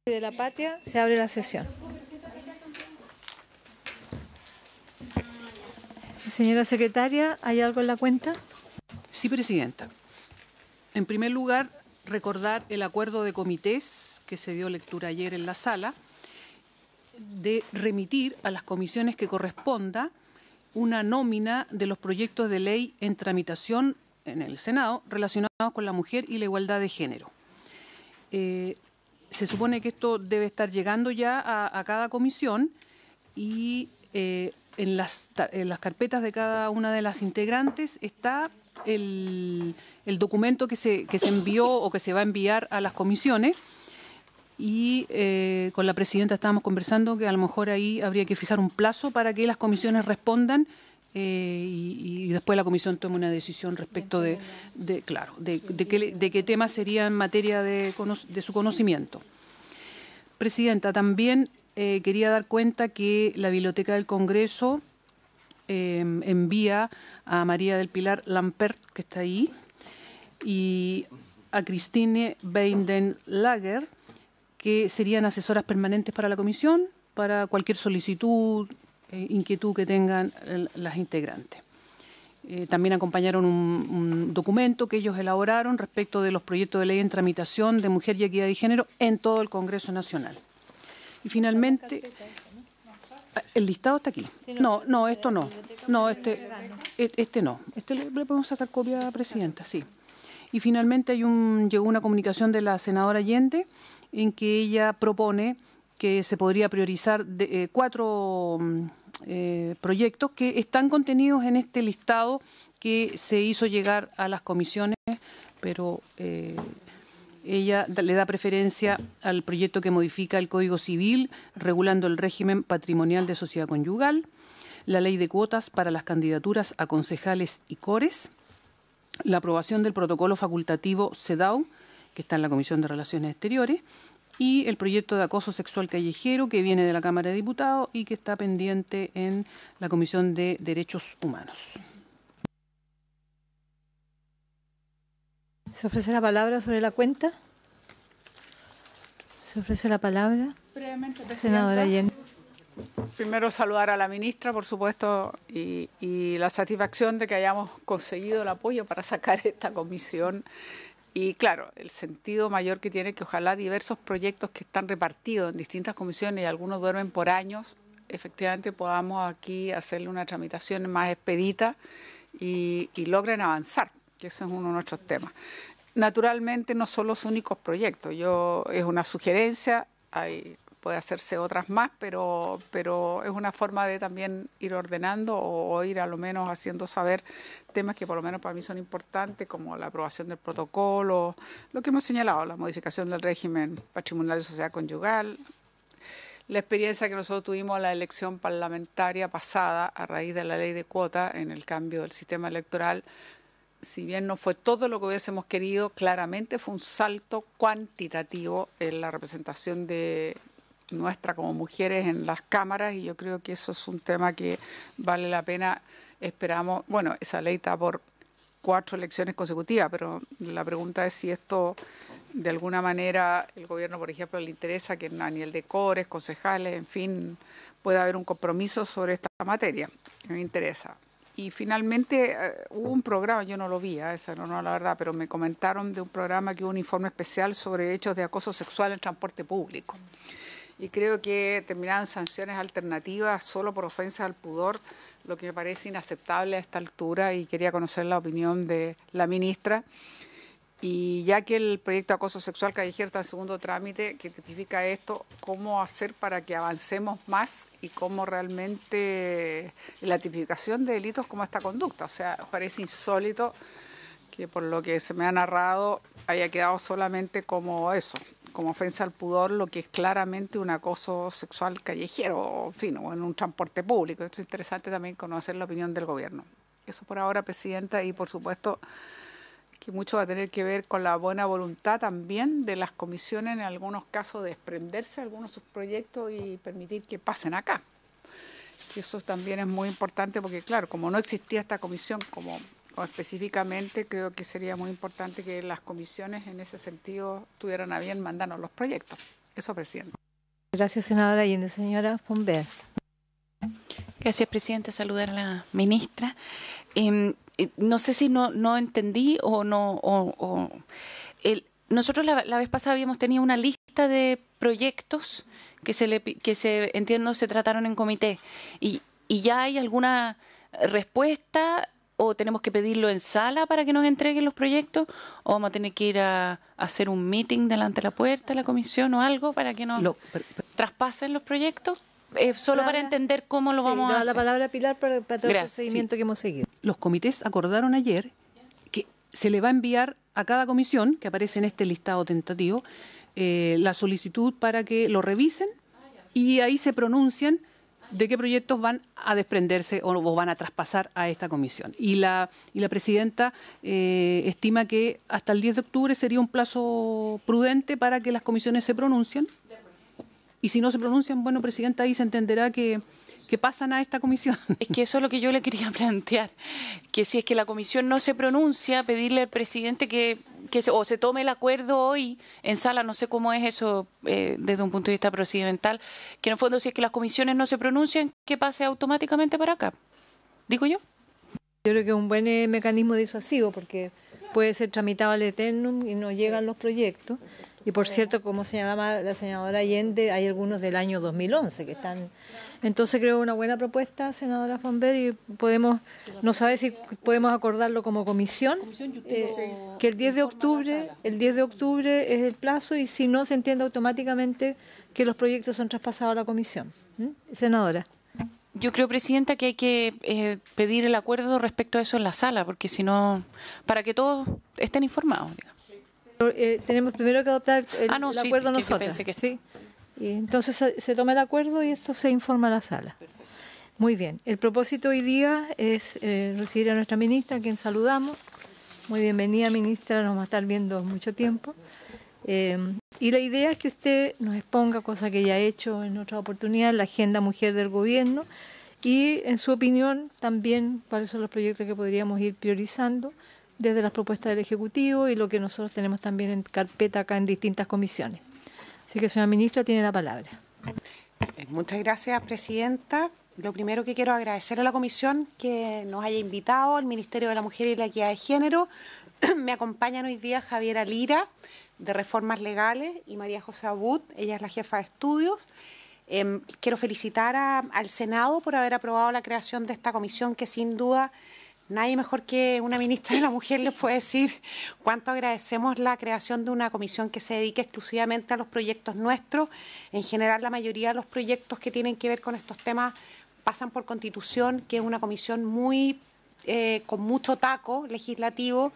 De la Patria, se abre la sesión. Señora secretaria, ¿hay algo en la cuenta? Sí, presidenta. En primer lugar, recordar el acuerdo de comités que se dio lectura ayer en la sala de remitir a las comisiones que corresponda una nómina de los proyectos de ley en tramitación en el Senado relacionados con la mujer y la igualdad de género. Se supone que esto debe estar llegando ya a cada comisión y en las carpetas de cada una de las integrantes está el documento que se envió o que se va a enviar a las comisiones. Y con la presidenta estábamos conversando que a lo mejor ahí habría que fijar un plazo para que las comisiones respondan y después la comisión tome una decisión respecto de qué temas sería en materia de su conocimiento. Presidenta, también quería dar cuenta que la Biblioteca del Congreso envía a María del Pilar Lampert, que está ahí, y a Christine Weidenlager, que serían asesoras permanentes para la comisión, para cualquier solicitud, inquietud que tengan las integrantes. También acompañaron un documento que ellos elaboraron respecto de los proyectos de ley en tramitación de mujer y equidad de género en todo el Congreso Nacional. Y finalmente, el listado está aquí. No, esto no. No, este no. Este le podemos sacar copia, Presidenta, sí. Y finalmente llegó una comunicación de la senadora Allende en que ella propone que se podría priorizar 4 proyectos que están contenidos en este listado que se hizo llegar a las comisiones, pero ella le da preferencia al proyecto que modifica el Código Civil regulando el régimen patrimonial de sociedad conyugal, la ley de cuotas para las candidaturas a concejales y cores, la aprobación del protocolo facultativo CEDAW, que está en la Comisión de Relaciones Exteriores, y el proyecto de acoso sexual callejero que viene de la Cámara de Diputados y que está pendiente en la Comisión de Derechos Humanos. ¿Se ofrece la palabra sobre la cuenta? Se ofrece la palabra. Brevemente, Senadora Allende. Primero saludar a la ministra, por supuesto, y la satisfacción de que hayamos conseguido el apoyo para sacar esta comisión. Y claro, el sentido mayor que tiene que ojalá diversos proyectos que están repartidos en distintas comisiones y algunos duermen por años, efectivamente podamos aquí hacerle una tramitación más expedita y logren avanzar, que ese es uno de nuestros temas. Naturalmente no son los únicos proyectos, es una sugerencia, puede hacerse otras más, pero es una forma de también ir ordenando o ir a lo menos haciendo saber temas que por lo menos para mí son importantes, como la aprobación del protocolo, lo que hemos señalado, la modificación del régimen patrimonial de sociedad conyugal, la experiencia que nosotros tuvimos en la elección parlamentaria pasada a raíz de la ley de cuota en el cambio del sistema electoral. Si bien no fue todo lo que hubiésemos querido, claramente fue un salto cuantitativo en la representación de nuestra como mujeres en las cámaras y yo creo que eso es un tema que vale la pena. Esperamos, bueno, esa ley está por 4 elecciones consecutivas, pero la pregunta es si esto de alguna manera el gobierno, por ejemplo, le interesa que a nivel de cores, concejales, en fin, pueda haber un compromiso sobre esta materia, que me interesa. Y finalmente hubo un programa, yo no lo vi, esa no la verdad, pero me comentaron de un programa que hubo un informe especial sobre hechos de acoso sexual en transporte público. Y creo que terminaron sanciones alternativas solo por ofensa al pudor, lo que me parece inaceptable a esta altura y quería conocer la opinión de la ministra. Y ya que el proyecto de acoso sexual callejero está en segundo trámite, que tipifica esto, ¿cómo hacer para que avancemos más y cómo realmente la tipificación de delitos como esta conducta? O sea, parece insólito que por lo que se me ha narrado haya quedado solamente como eso, como ofensa al pudor, lo que es claramente un acoso sexual callejero, en fin, o en un transporte público. Esto es interesante también conocer la opinión del gobierno. Eso por ahora, Presidenta, y por supuesto que mucho va a tener que ver con la buena voluntad también de las comisiones en algunos casos de desprenderse de algunos de sus proyectos y permitir que pasen acá. Y eso también es muy importante porque, claro, como no existía esta comisión o específicamente, creo que sería muy importante que las comisiones en ese sentido tuvieran a bien mandarnos los proyectos. Eso, presidente. Gracias, senadora Allende. Señora Fonber. Gracias, presidenta. Saludar a la ministra. No sé si no entendí o no. Nosotros la vez pasada habíamos tenido una lista de proyectos que entiendo se trataron en comité. ¿Y ya hay alguna respuesta o tenemos que pedirlo en sala para que nos entreguen los proyectos? ¿O vamos a tener que ir a hacer un meeting delante de la puerta de la comisión o algo para que nos traspasen los proyectos? Solo para entender cómo lo vamos a hacer. La palabra a Pilar para todo el procedimiento que hemos seguido. Los comités acordaron ayer que se le va a enviar a cada comisión, que aparece en este listado tentativo, la solicitud para que lo revisen y ahí se pronuncian de qué proyectos van a desprenderse o van a traspasar a esta comisión. Y la presidenta estima que hasta el 10 de octubre sería un plazo prudente para que las comisiones se pronuncien. Y si no se pronuncian, bueno, presidenta, ahí se entenderá que pasan a esta comisión. Es que eso es lo que yo le quería plantear, que si es que la comisión no se pronuncia, pedirle al presidente que se tome el acuerdo hoy en sala, no sé cómo es eso desde un punto de vista procedimental, que en el fondo si es que las comisiones no se pronuncian, que pase automáticamente para acá, digo yo. Yo creo que es un buen mecanismo disuasivo porque puede ser tramitado al eternum y no llegan los proyectos. Y por cierto, como señalaba la senadora Allende, hay algunos del año 2011 que están. Entonces creo una buena propuesta, senadora Fonber, y no sabe si podemos acordarlo como comisión, que el 10 de octubre es el plazo y si no se entiende automáticamente que los proyectos son traspasados a la comisión. Senadora. Yo creo, presidenta, que hay que pedir el acuerdo respecto a eso en la sala, porque si no, para que todos estén informados, digamos. Tenemos primero que adoptar el acuerdo que nosotros. Pensé que sí. Y entonces se toma el acuerdo y esto se informa a la sala. Perfecto. Muy bien. El propósito hoy día es recibir a nuestra ministra, a quien saludamos. Muy bienvenida, ministra, nos vamos a estar viendo mucho tiempo. Y la idea es que usted nos exponga, cosa que ya ha hecho en otra oportunidad, la agenda mujer del gobierno y, en su opinión, también cuáles son los proyectos que podríamos ir priorizando desde las propuestas del Ejecutivo y lo que nosotros tenemos también en carpeta acá en distintas comisiones. Así que, señora ministra, tiene la palabra. Muchas gracias, presidenta. Lo primero que quiero agradecer a la comisión que nos haya invitado, al Ministerio de la Mujer y la Equidad de Género. Me acompañan hoy día Javiera Lira, de Reformas Legales, y María José Abud, ella es la jefa de estudios. Quiero felicitar al Senado por haber aprobado la creación de esta comisión que sin duda nadie mejor que una ministra de la Mujer les puede decir cuánto agradecemos la creación de una comisión que se dedique exclusivamente a los proyectos nuestros. En general, la mayoría de los proyectos que tienen que ver con estos temas pasan por Constitución, que es una comisión con mucho taco legislativo,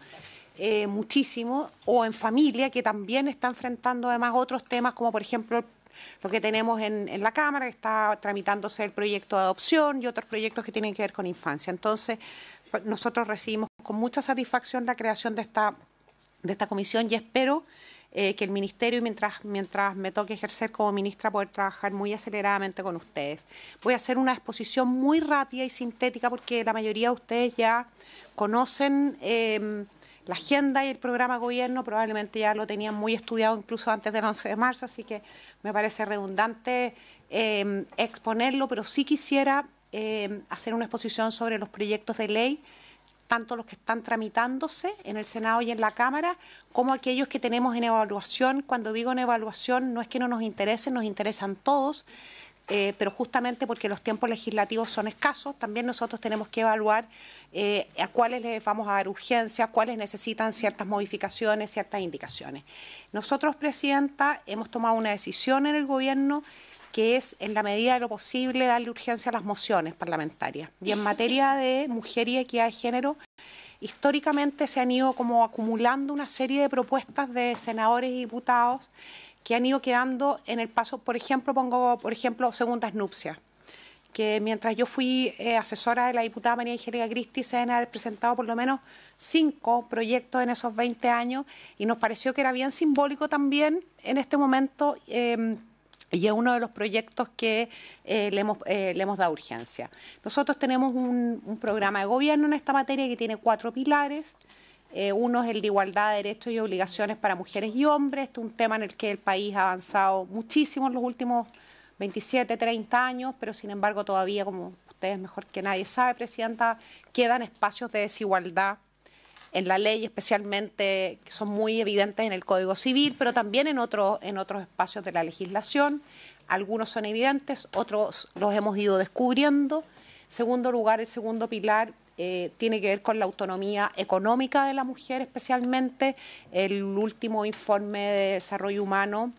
muchísimo, o en familia, que también está enfrentando además otros temas, como por ejemplo lo que tenemos en la Cámara, que está tramitándose el proyecto de adopción y otros proyectos que tienen que ver con infancia. Entonces, nosotros recibimos con mucha satisfacción la creación de esta comisión y espero que el Ministerio, mientras me toque ejercer como ministra, poder trabajar muy aceleradamente con ustedes. Voy a hacer una exposición muy rápida y sintética porque la mayoría de ustedes ya conocen la agenda y el programa de gobierno, probablemente ya lo tenían muy estudiado incluso antes del 11 de marzo, así que me parece redundante exponerlo, pero sí quisiera hacer una exposición sobre los proyectos de ley, tanto los que están tramitándose en el Senado y en la Cámara, como aquellos que tenemos en evaluación. Cuando digo en evaluación, no es que no nos interesen, nos interesan todos, pero justamente porque los tiempos legislativos son escasos, también nosotros tenemos que evaluar a cuáles les vamos a dar urgencia, cuáles necesitan ciertas modificaciones, ciertas indicaciones. Nosotros, presidenta, hemos tomado una decisión en el Gobierno que es, en la medida de lo posible, darle urgencia a las mociones parlamentarias. Y en materia de mujer y equidad de género, históricamente se han ido como acumulando una serie de propuestas de senadores y diputados que han ido quedando en el paso. Por ejemplo, pongo segundas nupcias, que mientras yo fui asesora de la diputada María Angélica Cristi, se deben haber presentado por lo menos 5 proyectos en esos 20 años, y nos pareció que era bien simbólico también en este momento, y es uno de los proyectos que le hemos dado urgencia. Nosotros tenemos un programa de gobierno en esta materia que tiene 4 pilares. Uno es el de igualdad de derechos y obligaciones para mujeres y hombres. Este es un tema en el que el país ha avanzado muchísimo en los últimos 27, 30 años, pero sin embargo todavía, como ustedes mejor que nadie sabe, Presidenta, quedan espacios de desigualdad en la ley, especialmente que son muy evidentes en el Código Civil, pero también en otros espacios de la legislación. Algunos son evidentes, otros los hemos ido descubriendo. Segundo lugar, el segundo pilar tiene que ver con la autonomía económica de la mujer, especialmente el último informe de desarrollo humano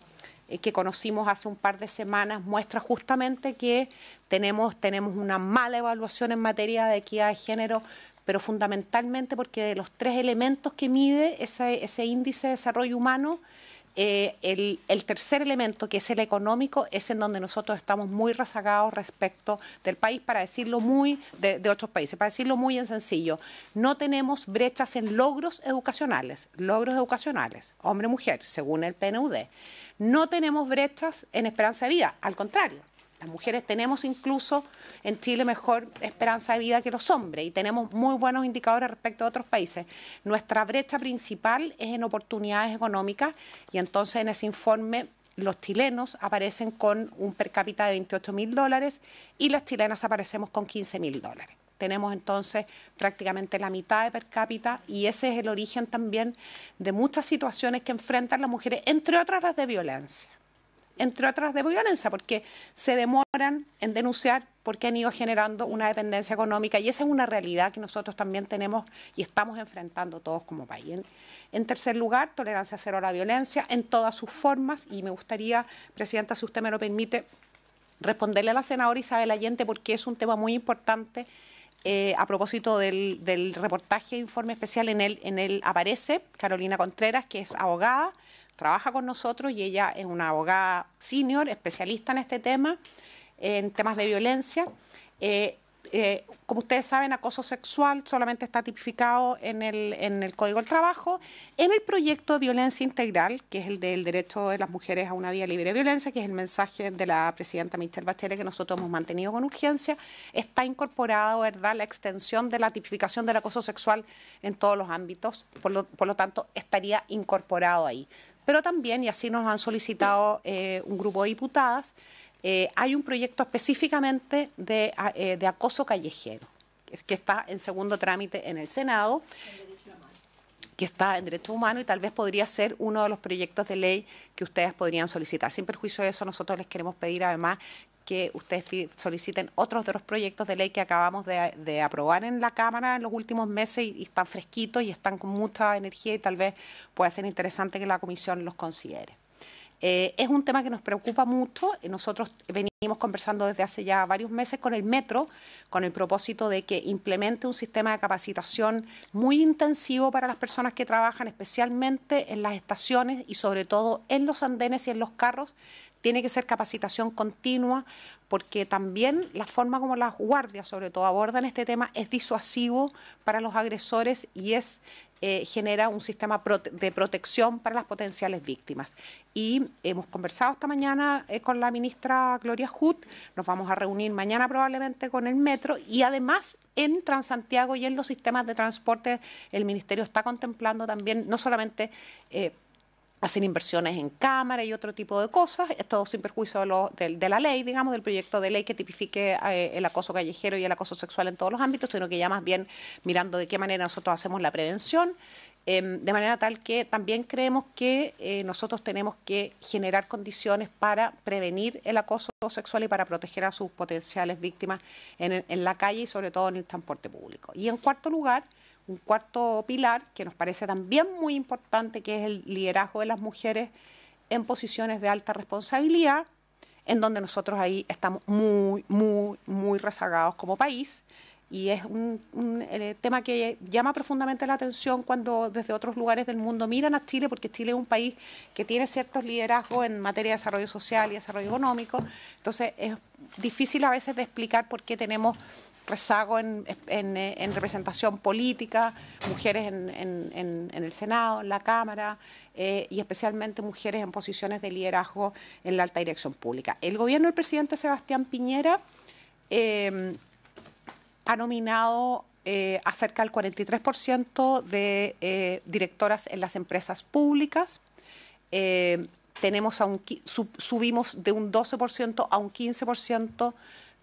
que conocimos hace un par de semanas muestra justamente que tenemos una mala evaluación en materia de equidad de género, pero fundamentalmente porque de los 3 elementos que mide ese índice de desarrollo humano, el tercer elemento, que es el económico, es en donde nosotros estamos muy rezagados respecto del país, para decirlo de otros países, para decirlo muy en sencillo. No tenemos brechas en logros educacionales, hombre-mujer, según el PNUD. No tenemos brechas en esperanza de vida, al contrario. Las mujeres tenemos incluso en Chile mejor esperanza de vida que los hombres y tenemos muy buenos indicadores respecto a otros países. Nuestra brecha principal es en oportunidades económicas y entonces en ese informe los chilenos aparecen con un per cápita de $28.000 y las chilenas aparecemos con $15.000. Tenemos entonces prácticamente la mitad de per cápita y ese es el origen también de muchas situaciones que enfrentan las mujeres, entre otras las de violencia. Porque se demoran en denunciar porque han ido generando una dependencia económica y esa es una realidad que nosotros también tenemos y estamos enfrentando todos como país. En tercer lugar, tolerancia cero a la violencia en todas sus formas y me gustaría, Presidenta, si usted me lo permite, responderle a la senadora Isabel Allende porque es un tema muy importante. A propósito del reportaje de informe especial, en él aparece Carolina Contreras, que es abogada, trabaja con nosotros y ella es una abogada senior, especialista en este tema, en temas de violencia. Como ustedes saben, acoso sexual solamente está tipificado en el Código del Trabajo. En el proyecto de violencia integral, que es el del derecho de las mujeres a una vida libre de violencia, que es el mensaje de la presidenta Michelle Bachelet que nosotros hemos mantenido con urgencia, está incorporado, ¿verdad?, la extensión de la tipificación del acoso sexual en todos los ámbitos. Por lo tanto, estaría incorporado ahí. Pero también, y así nos han solicitado un grupo de diputadas, hay un proyecto específicamente de acoso callejero, que está en segundo trámite en el Senado, que está en Derecho Humano y tal vez podría ser uno de los proyectos de ley que ustedes podrían solicitar. Sin perjuicio de eso, nosotros les queremos pedir además que ustedes soliciten otros de los proyectos de ley que acabamos de aprobar en la Cámara en los últimos meses y están fresquitos y están con mucha energía y tal vez pueda ser interesante que la Comisión los considere. Es un tema que nos preocupa mucho. Nosotros venimos conversando desde hace ya varios meses con el Metro, con el propósito de que implemente un sistema de capacitación muy intensivo para las personas que trabajan, especialmente en las estaciones y sobre todo en los andenes y en los carros. Tiene que ser capacitación continua porque también la forma como las guardias sobre todo abordan este tema es disuasivo para los agresores y genera un sistema de protección para las potenciales víctimas. Y hemos conversado esta mañana con la ministra Gloria Hood, nos vamos a reunir mañana probablemente con el Metro y además en Transantiago y en los sistemas de transporte el Ministerio está contemplando también no solamente hacer inversiones en cámara y otro tipo de cosas, esto sin perjuicio de la ley, digamos, del proyecto de ley que tipifique el acoso callejero y el acoso sexual en todos los ámbitos, sino que ya más bien mirando de qué manera nosotros hacemos la prevención, de manera tal que también creemos que nosotros tenemos que generar condiciones para prevenir el acoso sexual y para proteger a sus potenciales víctimas en la calle y sobre todo en el transporte público. Y en cuarto lugar, un cuarto pilar que nos parece también muy importante, que es el liderazgo de las mujeres en posiciones de alta responsabilidad, en donde nosotros ahí estamos muy rezagados como país. Y es un tema que llama profundamente la atención cuando desde otros lugares del mundo miran a Chile, porque Chile es un país que tiene ciertos liderazgos en materia de desarrollo social y desarrollo económico. Entonces es difícil a veces de explicar por qué tenemos rezago en representación política, mujeres en el Senado, en la Cámara, y especialmente mujeres en posiciones de liderazgo en la alta dirección pública. El gobierno del presidente Sebastián Piñera ha nominado a cerca del 43% de directoras en las empresas públicas. Subimos de un 12% a un 15%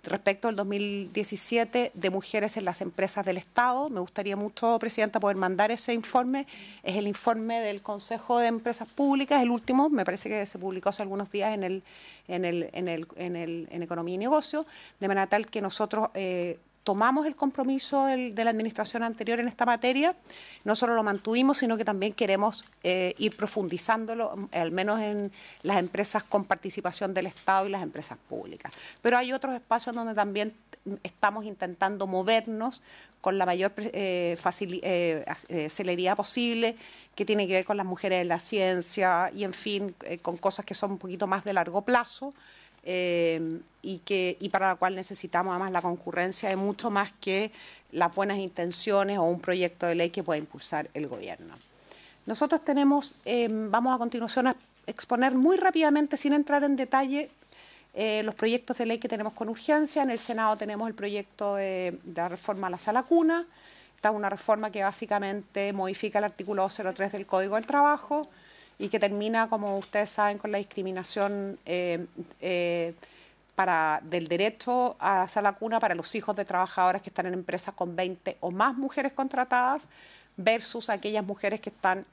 respecto al 2017 de mujeres en las empresas del Estado. Me gustaría mucho, Presidenta, poder mandar ese informe. Es el informe del Consejo de Empresas Públicas, el último, me parece que se publicó hace algunos días en Economía y Negocio, de manera tal que nosotros tomamos el compromiso de la administración anterior en esta materia, no solo lo mantuvimos, sino que también queremos ir profundizándolo, al menos en las empresas con participación del Estado y las empresas públicas. Pero hay otros espacios donde también estamos intentando movernos con la mayor celeridad posible, que tiene que ver con las mujeres en la ciencia y, en fin, con cosas que son un poquito más de largo plazo. Y para la cual necesitamos además la concurrencia de mucho más que las buenas intenciones o un proyecto de ley que pueda impulsar el gobierno. Nosotros tenemos, vamos a continuación a exponer muy rápidamente, sin entrar en detalle, los proyectos de ley que tenemos con urgencia. En el Senado tenemos el proyecto de la reforma a la sala cuna. Esta es una reforma que básicamente modifica el artículo 203 del Código del Trabajo y que termina, como ustedes saben, con la discriminación del derecho a sala cuna para los hijos de trabajadoras que están en empresas con 20 o más mujeres contratadas versus aquellas mujeres que están,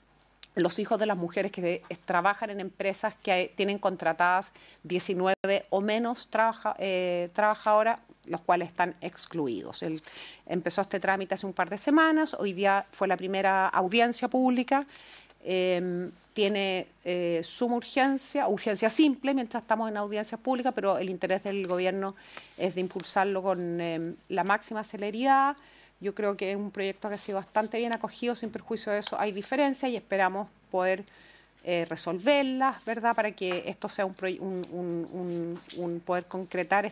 los hijos de las mujeres que trabajan en empresas que tienen contratadas 19 o menos trabajadoras, los cuales están excluidos. Empezó este trámite hace un par de semanas, hoy día fue la primera audiencia pública. Tiene suma urgencia simple mientras estamos en audiencias públicas, pero el interés del gobierno es de impulsarlo con la máxima celeridad. Yo creo que es un proyecto que ha sido bastante bien acogido, sin perjuicio de eso hay diferencias y esperamos poder resolverlas, ¿verdad?, para que esto sea poder concretar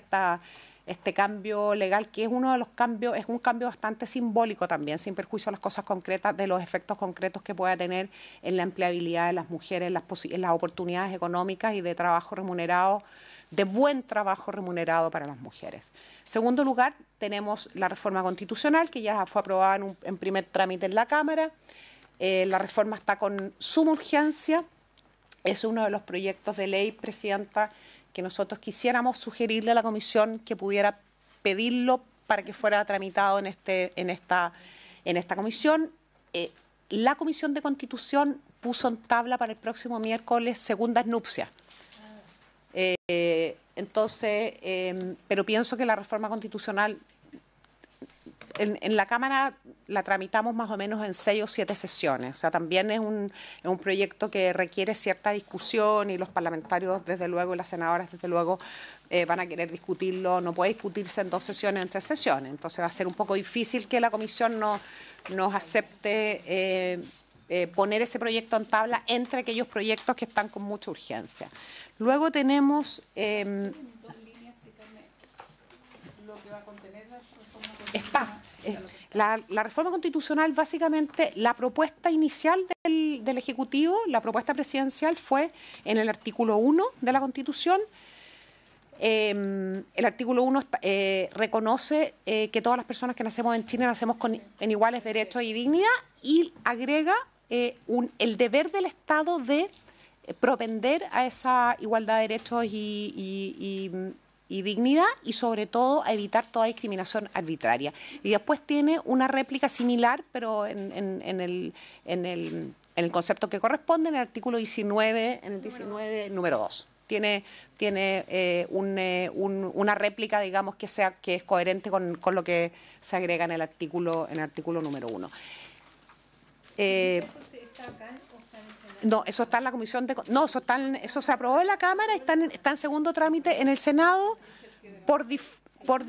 este cambio legal, que es uno de los cambios, es un cambio bastante simbólico también, sin perjuicio de las cosas concretas, de los efectos concretos que pueda tener en la empleabilidad de las mujeres, en las oportunidades económicas y de trabajo remunerado, de buen trabajo remunerado para las mujeres. En segundo lugar, tenemos la reforma constitucional, que ya fue aprobada en primer trámite en la Cámara. La reforma está con suma urgencia. Es uno de los proyectos de ley, Presidenta, que nosotros quisiéramos sugerirle a la Comisión que pudiera pedirlo para que fuera tramitado en esta comisión. La Comisión de Constitución puso en tabla para el próximo miércoles segundas nupcias. Pero pienso que la reforma constitucional en la Cámara la tramitamos más o menos en 6 o 7 sesiones. O sea, también es un proyecto que requiere cierta discusión y los parlamentarios, desde luego, y las senadoras, desde luego, van a querer discutirlo. No puede discutirse en 2 sesiones o en 3 sesiones. Entonces va a ser un poco difícil que la Comisión nos acepte poner ese proyecto en tabla entre aquellos proyectos que están con mucha urgencia. Luego tenemos... La reforma constitucional, básicamente, la propuesta inicial del Ejecutivo, la propuesta presidencial fue en el artículo 1 de la Constitución. El artículo 1 reconoce que todas las personas que nacemos en Chile nacemos en iguales derechos y dignidad y agrega el deber del Estado de propender a esa igualdad de derechos y dignidad y, sobre todo, a evitar toda discriminación arbitraria. Y después tiene una réplica similar, pero en el concepto que corresponde, en el artículo 19, en el 19, número 2. Tiene una réplica, digamos, que es coherente con lo que se agrega en el artículo número 1. ¿Eso está acá o está en el Senado? No, eso está en la Comisión de... No, eso se aprobó en la Cámara, está en segundo trámite en el Senado, por default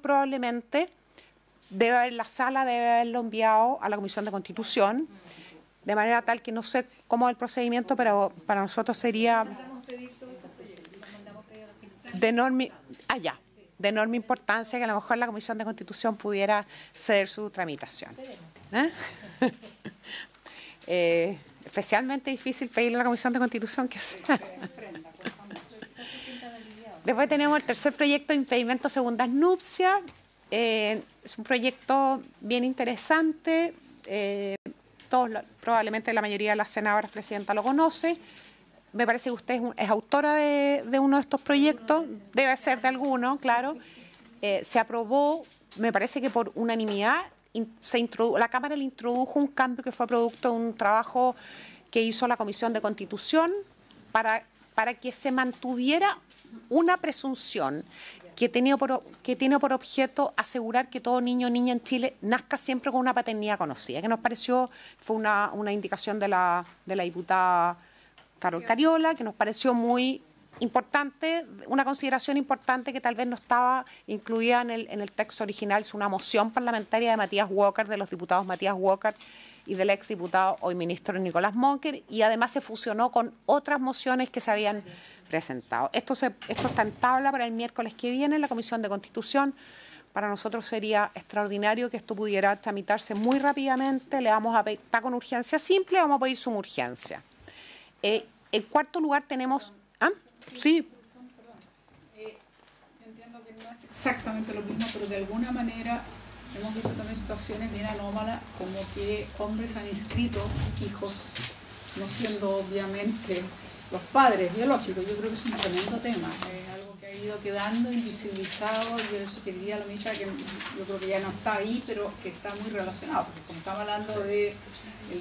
probablemente, la sala debe haberlo enviado a la Comisión de Constitución, de manera tal que no sé cómo es el procedimiento, pero para nosotros sería de enorme importancia que a lo mejor la Comisión de Constitución pudiera ceder su tramitación. Especialmente difícil pedirle a la Comisión de Constitución que sea. Después tenemos el tercer proyecto de impedimento segundas nupcias. Es un proyecto bien interesante. Probablemente la mayoría de las senadoras presidenta lo conoce. Me parece que usted es autora de uno de estos proyectos, debe ser de alguno, claro. Se aprobó, me parece que por unanimidad, la Cámara le introdujo un cambio que fue producto de un trabajo que hizo la Comisión de Constitución para que se mantuviera una presunción que tiene por objeto asegurar que todo niño o niña en Chile nazca siempre con una paternidad conocida, que nos pareció, fue una indicación de la diputada Carol Cariola, que nos pareció muy importante, una consideración importante que tal vez no estaba incluida en el texto original. Es una moción parlamentaria de Matías Walker, de los diputados Matías Walker y del exdiputado, hoy ministro Nicolás Monker, y además se fusionó con otras mociones que se habían presentado. Esto está en tabla para el miércoles que viene en la Comisión de Constitución. Para nosotros sería extraordinario que esto pudiera tramitarse muy rápidamente. Le vamos a pedir, está con urgencia simple, vamos a pedir suma urgencia. En cuarto lugar tenemos... ¿Ah? Sí. Entiendo que no es exactamente lo mismo, pero de alguna manera hemos visto también situaciones bien anómalas, como que hombres han inscrito hijos, no siendo obviamente los padres biológicos. Yo creo que es un tremendo tema, es algo que ha ido quedando invisibilizado. Yo eso quería la ministra, que yo creo que ya no está ahí, pero que está muy relacionado, porque como estamos hablando del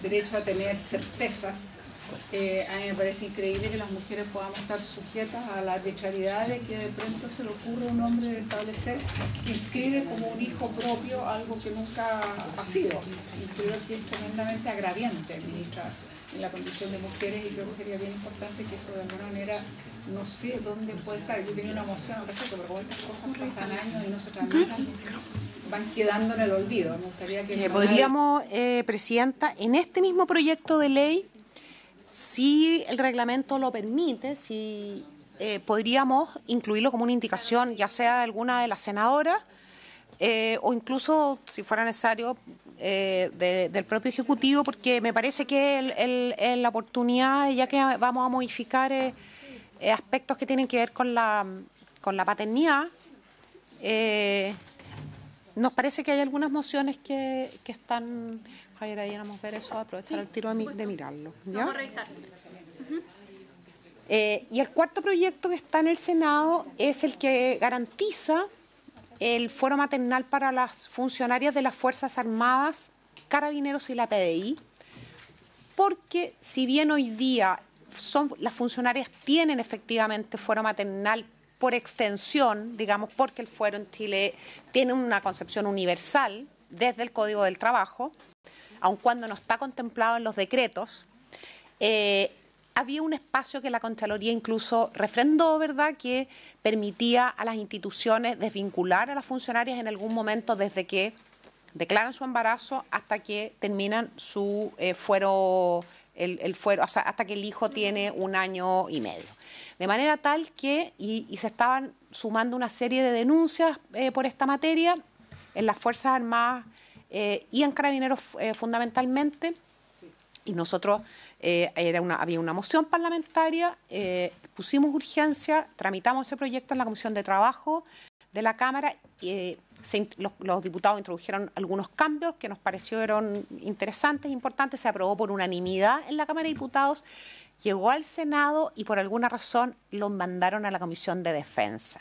derecho a tener certezas, a mí me parece increíble que las mujeres podamos estar sujetas a la arbitrariedad de que de pronto se le ocurre a un hombre de establecer, inscribe como un hijo propio algo que nunca ha sido. Y creo que es tremendamente agraviante, ministra, en la condición de mujeres, y creo que sería bien importante que eso de alguna manera, no sé dónde puede estar. Yo tenía una moción al respecto, pero como estas cosas pasan años y no se tramitan, van quedando en el olvido. Me gustaría que... Podríamos, Presidenta, en este mismo proyecto de ley, si el reglamento lo permite, si podríamos incluirlo como una indicación, ya sea de alguna de las senadoras o incluso, si fuera necesario, del propio Ejecutivo, porque me parece que la oportunidad, ya que vamos a modificar aspectos que tienen que ver con la paternidad, nos parece que hay algunas mociones que están... Javier, ahí vamos a ver eso, aprovechar el tiro de mirarlo. ¿Ya? Vamos a revisar. Y el cuarto proyecto que está en el Senado es el que garantiza el fuero maternal para las funcionarias de las Fuerzas Armadas, Carabineros y la PDI, porque si bien hoy día las funcionarias tienen efectivamente fuero maternal por extensión, digamos, porque el fuero en Chile tiene una concepción universal desde el Código del Trabajo, aun cuando no está contemplado en los decretos, había un espacio que la Contraloría incluso refrendó, ¿verdad?, que permitía a las instituciones desvincular a las funcionarias en algún momento desde que declaran su embarazo hasta que terminan su fuero, o sea, hasta que el hijo tiene 1 año y medio. De manera tal que, y se estaban sumando una serie de denuncias por esta materia en las Fuerzas Armadas y en Carabineros fundamentalmente, y nosotros había una moción parlamentaria, pusimos urgencia, tramitamos ese proyecto en la Comisión de Trabajo de la Cámara, los diputados introdujeron algunos cambios que nos parecieron interesantes, importantes, se aprobó por unanimidad en la Cámara de Diputados, llegó al Senado y por alguna razón lo mandaron a la Comisión de Defensa.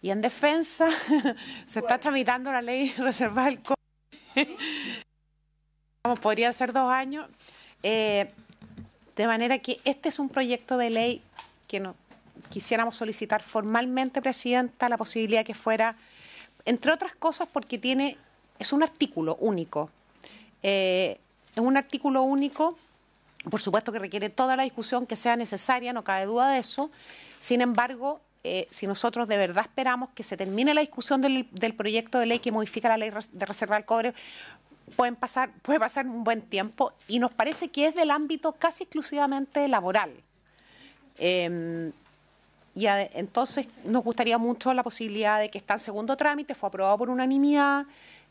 Y en Defensa se está tramitando la ley reservada del COVID. Podría ser 2 años, de manera que este es un proyecto de ley que quisiéramos solicitar formalmente, Presidenta, la posibilidad que fuera, entre otras cosas porque es un artículo único, por supuesto que requiere toda la discusión que sea necesaria, no cabe duda de eso. Sin embargo, si nosotros de verdad esperamos que se termine la discusión del proyecto de ley que modifica la ley de reserva del cobre, puede pasar un buen tiempo y nos parece que es del ámbito casi exclusivamente laboral. Entonces nos gustaría mucho la posibilidad de que está en segundo trámite, fue aprobado por unanimidad,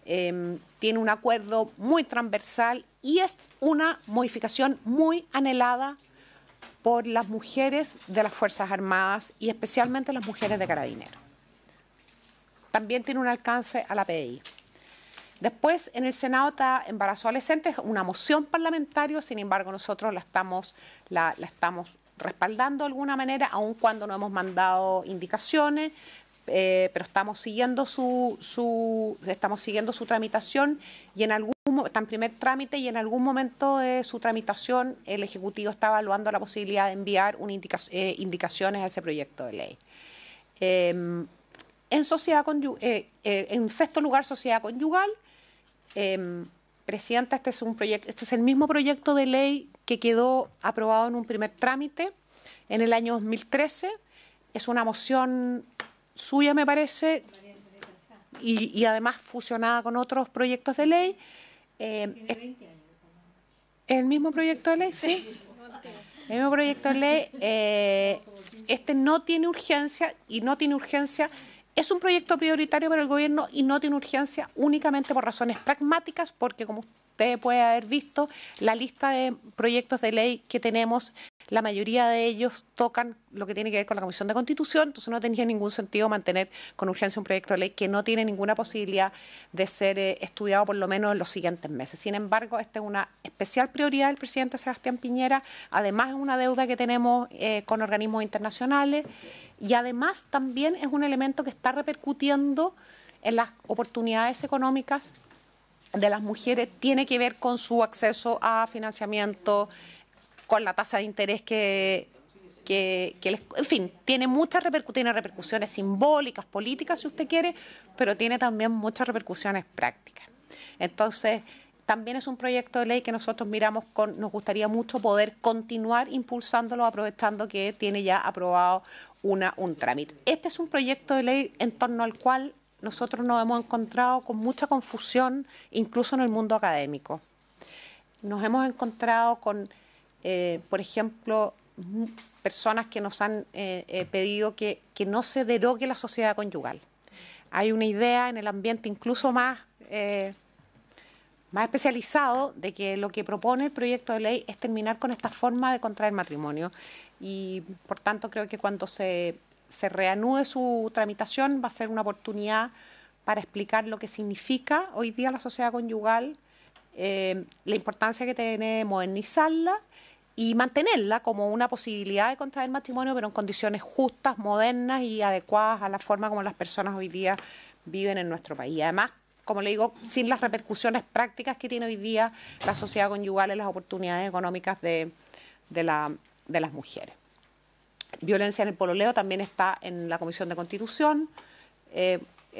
tiene un acuerdo muy transversal y es una modificación muy anhelada por las mujeres de las Fuerzas Armadas y especialmente las mujeres de Carabineros. también tiene un alcance a la PDI. Después, en el Senado está embarazo adolescente, es una moción parlamentaria, sin embargo, nosotros la estamos respaldando de alguna manera, aun cuando no hemos mandado indicaciones, pero estamos siguiendo su tramitación y está en primer trámite y en algún momento de su tramitación el Ejecutivo está evaluando la posibilidad de enviar indicaciones a ese proyecto de ley. En sexto lugar, sociedad conyugal. Presidenta, este es el mismo proyecto de ley que quedó aprobado en un primer trámite en el año 2013. Es una moción suya, me parece, y además fusionada con otros proyectos de ley. Tiene 20 años. ¿El mismo proyecto de ley? Sí. El mismo proyecto de ley. Este no tiene urgencia y no tiene urgencia. Es un proyecto prioritario para el gobierno y no tiene urgencia únicamente por razones pragmáticas, porque como usted puede haber visto, la lista de proyectos de ley que tenemos, la mayoría de ellos tocan lo que tiene que ver con la Comisión de Constitución, entonces no tenía ningún sentido mantener con urgencia un proyecto de ley que no tiene ninguna posibilidad de ser estudiado por lo menos en los siguientes meses. Sin embargo, esta es una especial prioridad del presidente Sebastián Piñera, además es una deuda que tenemos con organismos internacionales y además también es un elemento que está repercutiendo en las oportunidades económicas de las mujeres, tiene que ver con su acceso a financiamiento, con la tasa de interés en fin, tiene repercusiones simbólicas, políticas, si usted quiere, pero tiene también muchas repercusiones prácticas. Entonces, también es un proyecto de ley que nosotros nos gustaría mucho poder continuar impulsándolo, aprovechando que tiene ya aprobado un trámite. Este es un proyecto de ley en torno al cual nosotros nos hemos encontrado con mucha confusión, incluso en el mundo académico. Nos hemos encontrado con, por ejemplo, personas que nos han pedido que no se derogue la sociedad conyugal. Hay una idea en el ambiente incluso más especializado de que lo que propone el proyecto de ley es terminar con esta forma de contraer matrimonio. Y, por tanto, creo que cuando se reanude su tramitación va a ser una oportunidad para explicar lo que significa hoy día la sociedad conyugal, la importancia que tiene modernizarla y mantenerla como una posibilidad de contraer matrimonio, pero en condiciones justas, modernas y adecuadas a la forma como las personas hoy día viven en nuestro país. Y además, como le digo, sin las repercusiones prácticas que tiene hoy día la sociedad conyugal en las oportunidades económicas de las mujeres. Violencia en el pololeo también está en la Comisión de Constitución.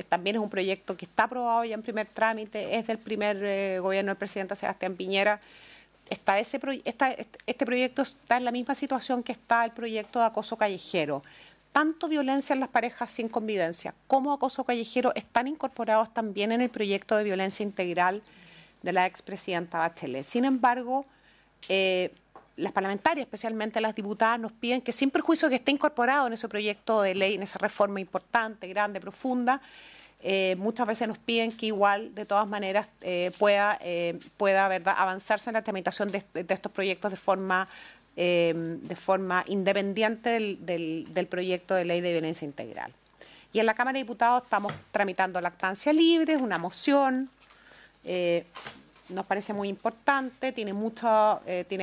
También es un proyecto que está aprobado ya en primer trámite, es del primer gobierno del presidente Sebastián Piñera. Este proyecto está en la misma situación que está el proyecto de acoso callejero. Tanto violencia en las parejas sin convivencia como acoso callejero están incorporados también en el proyecto de violencia integral de la expresidenta Bachelet. Sin embargo, las parlamentarias, especialmente las diputadas, nos piden que sin perjuicio que esté incorporado en ese proyecto de ley, en esa reforma importante, grande, profunda, muchas veces nos piden que igual, de todas maneras, pueda ¿verdad?, avanzarse en la tramitación de estos proyectos de forma independiente del proyecto de ley de violencia integral. Y en la Cámara de Diputados estamos tramitando lactancia libre, es una moción. Nos parece muy importante, tiene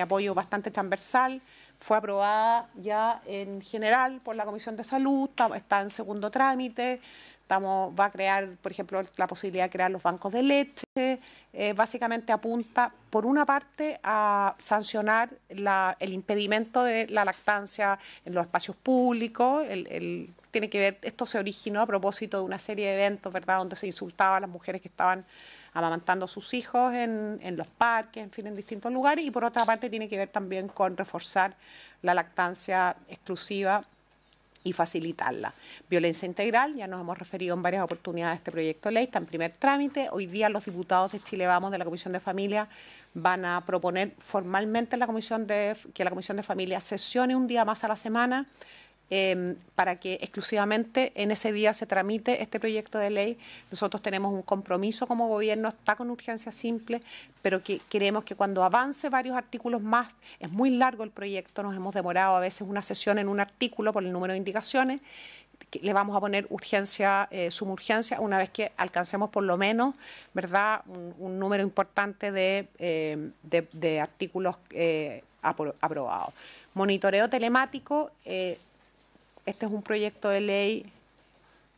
apoyo bastante transversal, fue aprobada ya en general por la Comisión de Salud, está en segundo trámite, va a crear, por ejemplo, la posibilidad de crear los bancos de leche, básicamente apunta, por una parte, a sancionar el impedimento de la lactancia en los espacios públicos, tiene que ver, esto se originó a propósito de una serie de eventos, ¿verdad?, donde se insultaba a las mujeres que estaban amamantando a sus hijos en los parques, en fin, en distintos lugares, y por otra parte tiene que ver también con reforzar la lactancia exclusiva y facilitarla. Violencia integral, ya nos hemos referido en varias oportunidades a este proyecto de ley, está en primer trámite. Hoy día los diputados de Chile Vamos, de la Comisión de Familia, van a proponer formalmente que la Comisión de Familia sesione un día más a la semana, para que exclusivamente en ese día se tramite este proyecto de ley. Nosotros tenemos un compromiso como gobierno, está con urgencia simple, pero que queremos que cuando avance varios artículos más, es muy largo el proyecto, nos hemos demorado a veces una sesión en un artículo por el número de indicaciones, que le vamos a poner urgencia, suma urgencia, una vez que alcancemos por lo menos, ¿verdad?, un número importante de artículos aprobados. Monitoreo telemático, este es un proyecto de ley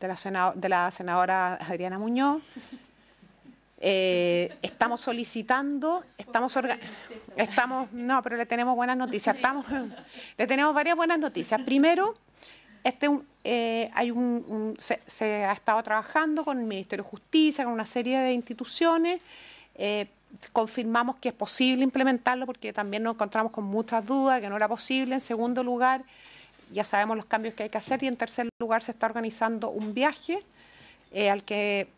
de la senadora Adriana Muñoz. Estamos solicitando, no, pero le tenemos buenas noticias. Le tenemos varias buenas noticias. Primero, se ha estado trabajando con el Ministerio de Justicia, con una serie de instituciones. Confirmamos que es posible implementarlo porque también nos encontramos con muchas dudas, que no era posible. En segundo lugar, ya sabemos los cambios que hay que hacer. Y en tercer lugar, se está organizando un viaje al que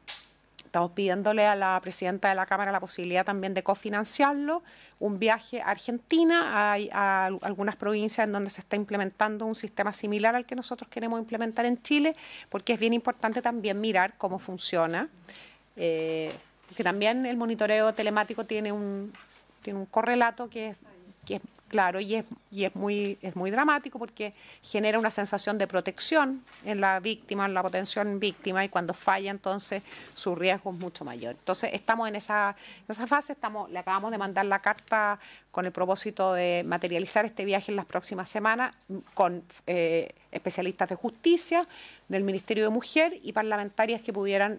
estamos pidiéndole a la presidenta de la Cámara la posibilidad también de cofinanciarlo, un viaje a Argentina, a algunas provincias en donde se está implementando un sistema similar al que nosotros queremos implementar en Chile, porque es bien importante también mirar cómo funciona, que también el monitoreo telemático tiene un correlato que es claro y es muy dramático porque genera una sensación de protección en la víctima, en la potencial víctima, y cuando falla entonces su riesgo es mucho mayor. Entonces estamos en esa fase, le acabamos de mandar la carta con el propósito de materializar este viaje en las próximas semanas con especialistas de justicia, del Ministerio de Mujer y parlamentarias que pudieran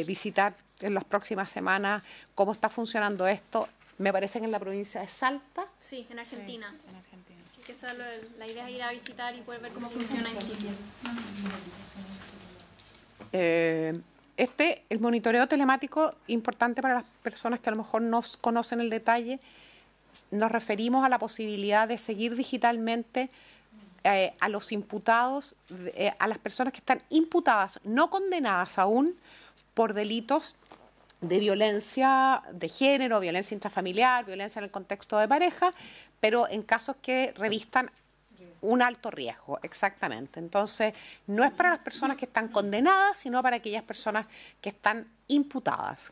visitar en las próximas semanas cómo está funcionando esto. Me parece que en la provincia de Salta. Sí, en Argentina. Sí, en Argentina. Que la idea es ir a visitar y poder ver cómo funciona en sitio. El monitoreo telemático, importante para las personas que a lo mejor no conocen el detalle, nos referimos a la posibilidad de seguir digitalmente a los imputados, a las personas que están imputadas, no condenadas aún, por delitos de violencia de género, violencia intrafamiliar, violencia en el contexto de pareja, pero en casos que revistan un alto riesgo, exactamente. Entonces, no es para las personas que están condenadas, sino para aquellas personas que están imputadas.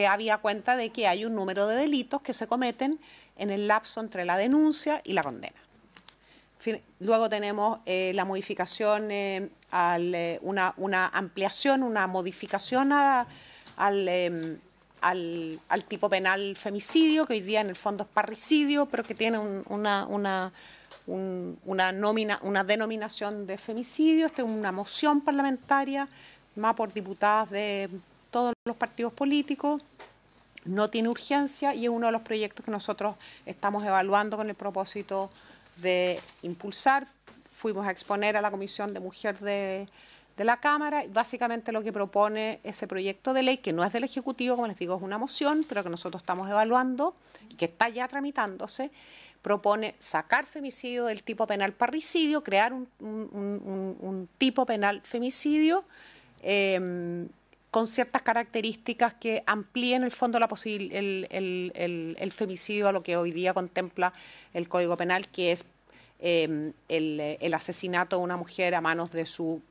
Había cuenta de que hay un número de delitos que se cometen en el lapso entre la denuncia y la condena. Luego tenemos la modificación, una ampliación, una modificación al tipo penal femicidio, que hoy día en el fondo es parricidio, pero que tiene una denominación de femicidio. Esta es una moción parlamentaria, más por diputadas de todos los partidos políticos, no tiene urgencia y es uno de los proyectos que nosotros estamos evaluando con el propósito de impulsar. Fuimos a exponer a la Comisión de Mujer de la Cámara, y básicamente lo que propone ese proyecto de ley, que no es del Ejecutivo, como les digo, es una moción, pero que nosotros estamos evaluando y que está ya tramitándose, propone sacar femicidio del tipo penal parricidio, crear un tipo penal femicidio con ciertas características que amplíen el fondo el femicidio a lo que hoy día contempla el Código Penal, que es el asesinato de una mujer a manos de su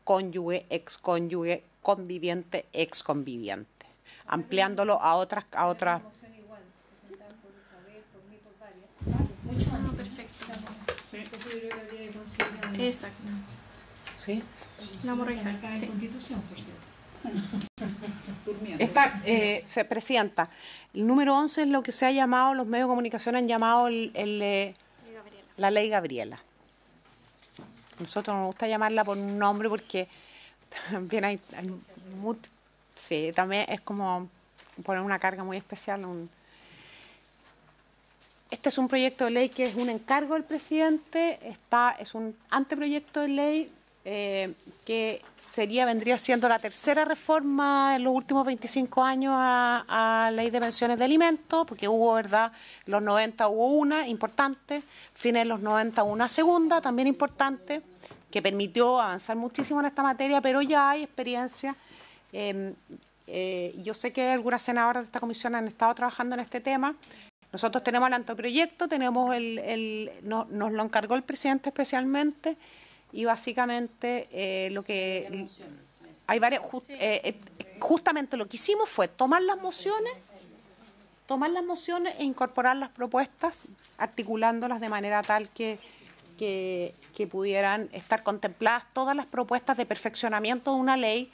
cónyuge, excónyuge, conviviente, exconviviente, ampliándolo a otras. Perfecto. Exacto. ¿Sí? La vamos a revisar. Sí. Constitución, por cierto. Presidenta, el número 11 es lo que se ha llamado, los medios de comunicación han llamado la Ley Gabriela. Nosotros nos gusta llamarla por un nombre porque también sí, también es como poner una carga muy especial. Este es un proyecto de ley que es un encargo del presidente, es un anteproyecto de ley que vendría siendo la tercera reforma en los últimos 25 años a ley de pensiones de alimentos, porque hubo, ¿verdad?, en los 90 hubo una importante, fines de los 90 una segunda, también importante, que permitió avanzar muchísimo en esta materia, pero ya hay experiencia. Yo sé que algunas senadoras de esta comisión han estado trabajando en este tema. Nosotros tenemos el anteproyecto, nos lo encargó el presidente especialmente, y básicamente hay varias, justamente lo que hicimos fue tomar las mociones e incorporar las propuestas, articulándolas de manera tal que que pudieran estar contempladas todas las propuestas de perfeccionamiento de una ley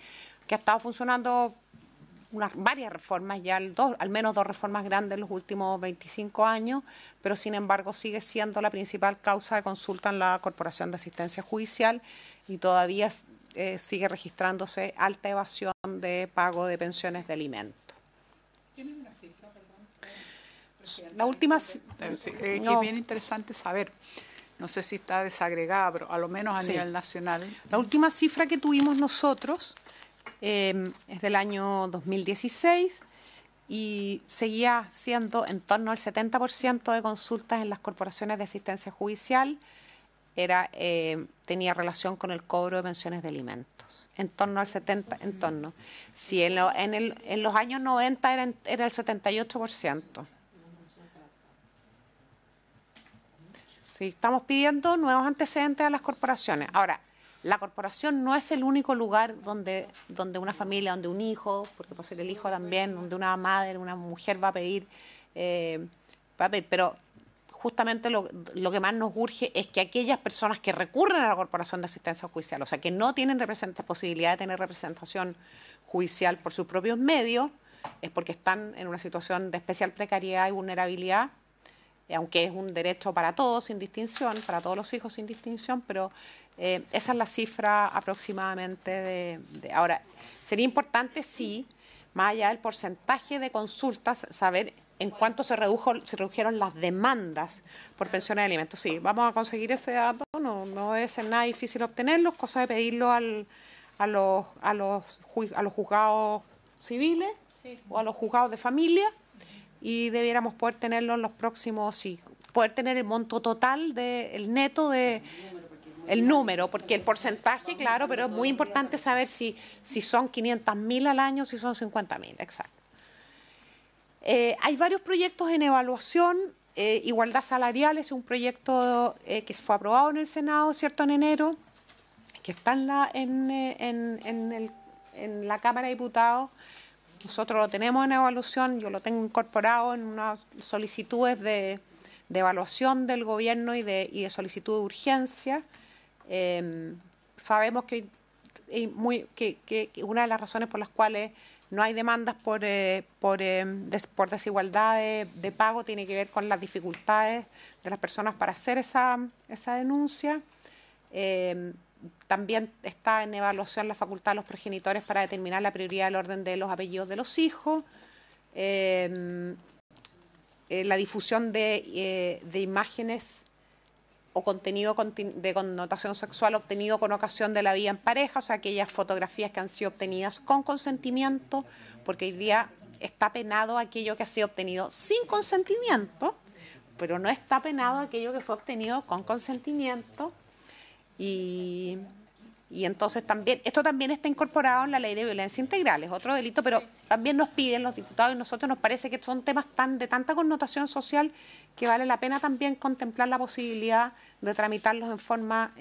que ha estado funcionando varias reformas, ya al menos 2 reformas grandes en los últimos 25 años, pero sin embargo sigue siendo la principal causa de consulta en la Corporación de Asistencia Judicial y todavía sigue registrándose alta evasión de pago de pensiones de alimentos. ¿Tienen una cifra, perdón? La última... que es bien interesante saber. No sé si está desagregada, pero a lo menos a nivel nacional. La última cifra que tuvimos nosotros es del año 2016 y seguía siendo en torno al 70% de consultas en las corporaciones de asistencia judicial tenía relación con el cobro de pensiones de alimentos. En torno al 70%. Sí, en los años 90 era el 78%. Sí, estamos pidiendo nuevos antecedentes a las corporaciones. Ahora, la corporación no es el único lugar donde una familia, donde un hijo, porque puede ser el hijo también, donde una madre, una mujer va a pedir, pero justamente lo que más nos urge es que aquellas personas que recurren a la Corporación de Asistencia Judicial, o sea, que no tienen posibilidad de tener representación judicial por sus propios medios, es porque están en una situación de especial precariedad y vulnerabilidad, aunque es un derecho para todos sin distinción, para todos los hijos sin distinción, pero esa es la cifra aproximadamente Ahora, sería importante, sí, más allá del porcentaje de consultas, saber en cuánto se redujeron las demandas por pensiones de alimentos. Sí, vamos a conseguir ese dato, no debe ser nada difícil obtenerlo, es cosa de pedirlo a los juzgados civiles o a los juzgados de familia, y debiéramos poder tenerlo en los próximos, poder tener el monto total, el neto el número, porque el porcentaje, claro, pero es muy importante saber si son 500.000 al año, si son 50.000, exacto. Hay varios proyectos en evaluación. Igualdad salarial es un proyecto que fue aprobado en el Senado, ¿cierto?, en enero, que está en la Cámara de Diputados. Nosotros lo tenemos en evaluación, yo lo tengo incorporado en unas solicitudes de evaluación del gobierno y de solicitud de urgencia. Sabemos que una de las razones por las cuales no hay demandas por desigualdad de pago tiene que ver con las dificultades de las personas para hacer esa denuncia. También está en evaluación la facultad de los progenitores para determinar la prioridad del orden de los apellidos de los hijos. La difusión de imágenes o contenido de connotación sexual obtenido con ocasión de la vida en pareja, o sea, aquellas fotografías que han sido obtenidas con consentimiento, porque hoy día está penado aquello que ha sido obtenido sin consentimiento, pero no está penado aquello que fue obtenido con consentimiento. Y entonces esto también está incorporado en la Ley de Violencia Integral, es otro delito, pero también nos piden los diputados y nosotros nos parece que son temas de tanta connotación social que vale la pena también contemplar la posibilidad de tramitarlos en forma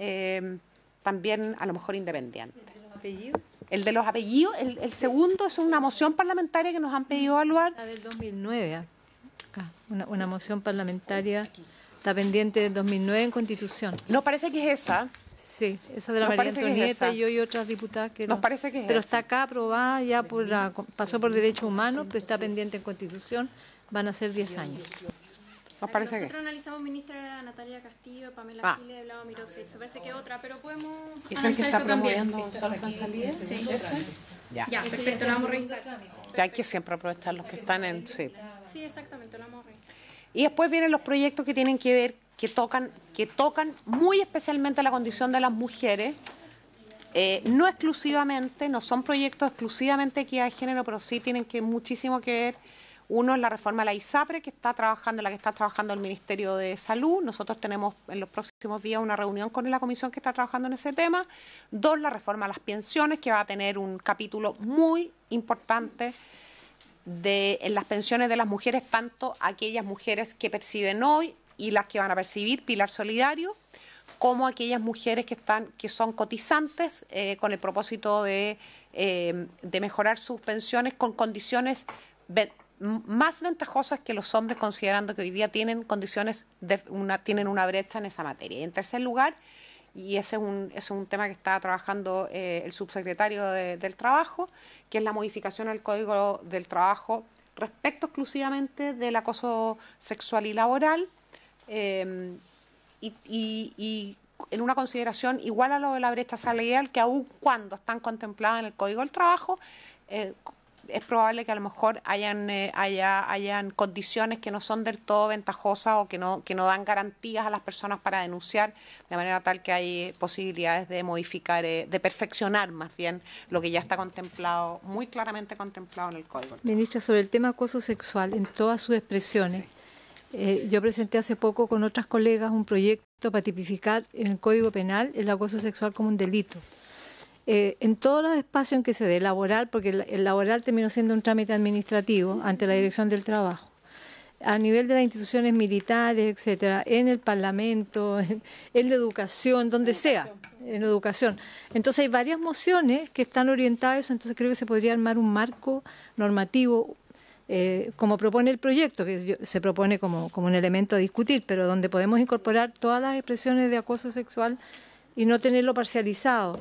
también a lo mejor independiente. ¿El de los apellidos? El de los apellidos, el segundo es una moción parlamentaria que nos han pedido evaluar. La del 2009, acá, una moción parlamentaria. Está pendiente del 2009 en Constitución. Nos parece que es esa. Sí, esa de la María Antonieta y yo y otras diputadas que nos parece que es pero esa. Está acá aprobada ya pasó por Derechos Humanos, pero está pendiente en Constitución, van a ser 10 años. Nos parece Nosotros analizamos ministra Natalia Castillo, Pamela Giles, Blado Mirosa, y se parece que otra, pero podemos ¿Es el que está promoviendo Gonzalo González? Sí. Ya, perfecto, la vamos a revisar. Hay que siempre aprovechar los que están en... Sí, exactamente, la vamos a revisar. Y después vienen los proyectos que tienen que ver, que tocan muy especialmente la condición de las mujeres, no exclusivamente, no son proyectos exclusivamente de equidad de género, pero sí tienen muchísimo que ver. Uno es la reforma a la ISAPRE, que está trabajando el Ministerio de Salud. Nosotros tenemos en los próximos días una reunión con la comisión que está trabajando en ese tema. 2, la reforma a las pensiones, que va a tener un capítulo muy importante en las pensiones de las mujeres, tanto aquellas mujeres que perciben hoy y las que van a percibir Pilar Solidario, como aquellas mujeres que son cotizantes con el propósito de mejorar sus pensiones con condiciones más ventajosas que los hombres, considerando que hoy día tienen condiciones tienen una brecha en esa materia. Y en tercer lugar, y ese es un tema que está trabajando el subsecretario del Trabajo, que es la modificación al Código del Trabajo respecto exclusivamente del acoso sexual y laboral, y en una consideración igual a lo de la brecha salarial, que aun cuando están contempladas en el Código del Trabajo, es probable que a lo mejor hayan condiciones que no son del todo ventajosas o que no dan garantías a las personas para denunciar, de manera tal que hay posibilidades de modificar, de perfeccionar más bien lo que ya está contemplado, muy claramente contemplado en el Código. Ministra, sobre el tema acoso sexual en todas sus expresiones, yo presenté hace poco con otras colegas un proyecto para tipificar en el Código Penal el acoso sexual como un delito. En todos los espacios en que se dé, laboral, porque el laboral terminó siendo un trámite administrativo ante la Dirección del Trabajo, a nivel de las instituciones militares, etcétera, en el Parlamento, en la educación, donde sea, en la educación. Entonces hay varias mociones que están orientadas a eso, entonces creo que se podría armar un marco normativo, como propone el proyecto, que se propone como un elemento a discutir, pero donde podemos incorporar todas las expresiones de acoso sexual y no tenerlo parcializado.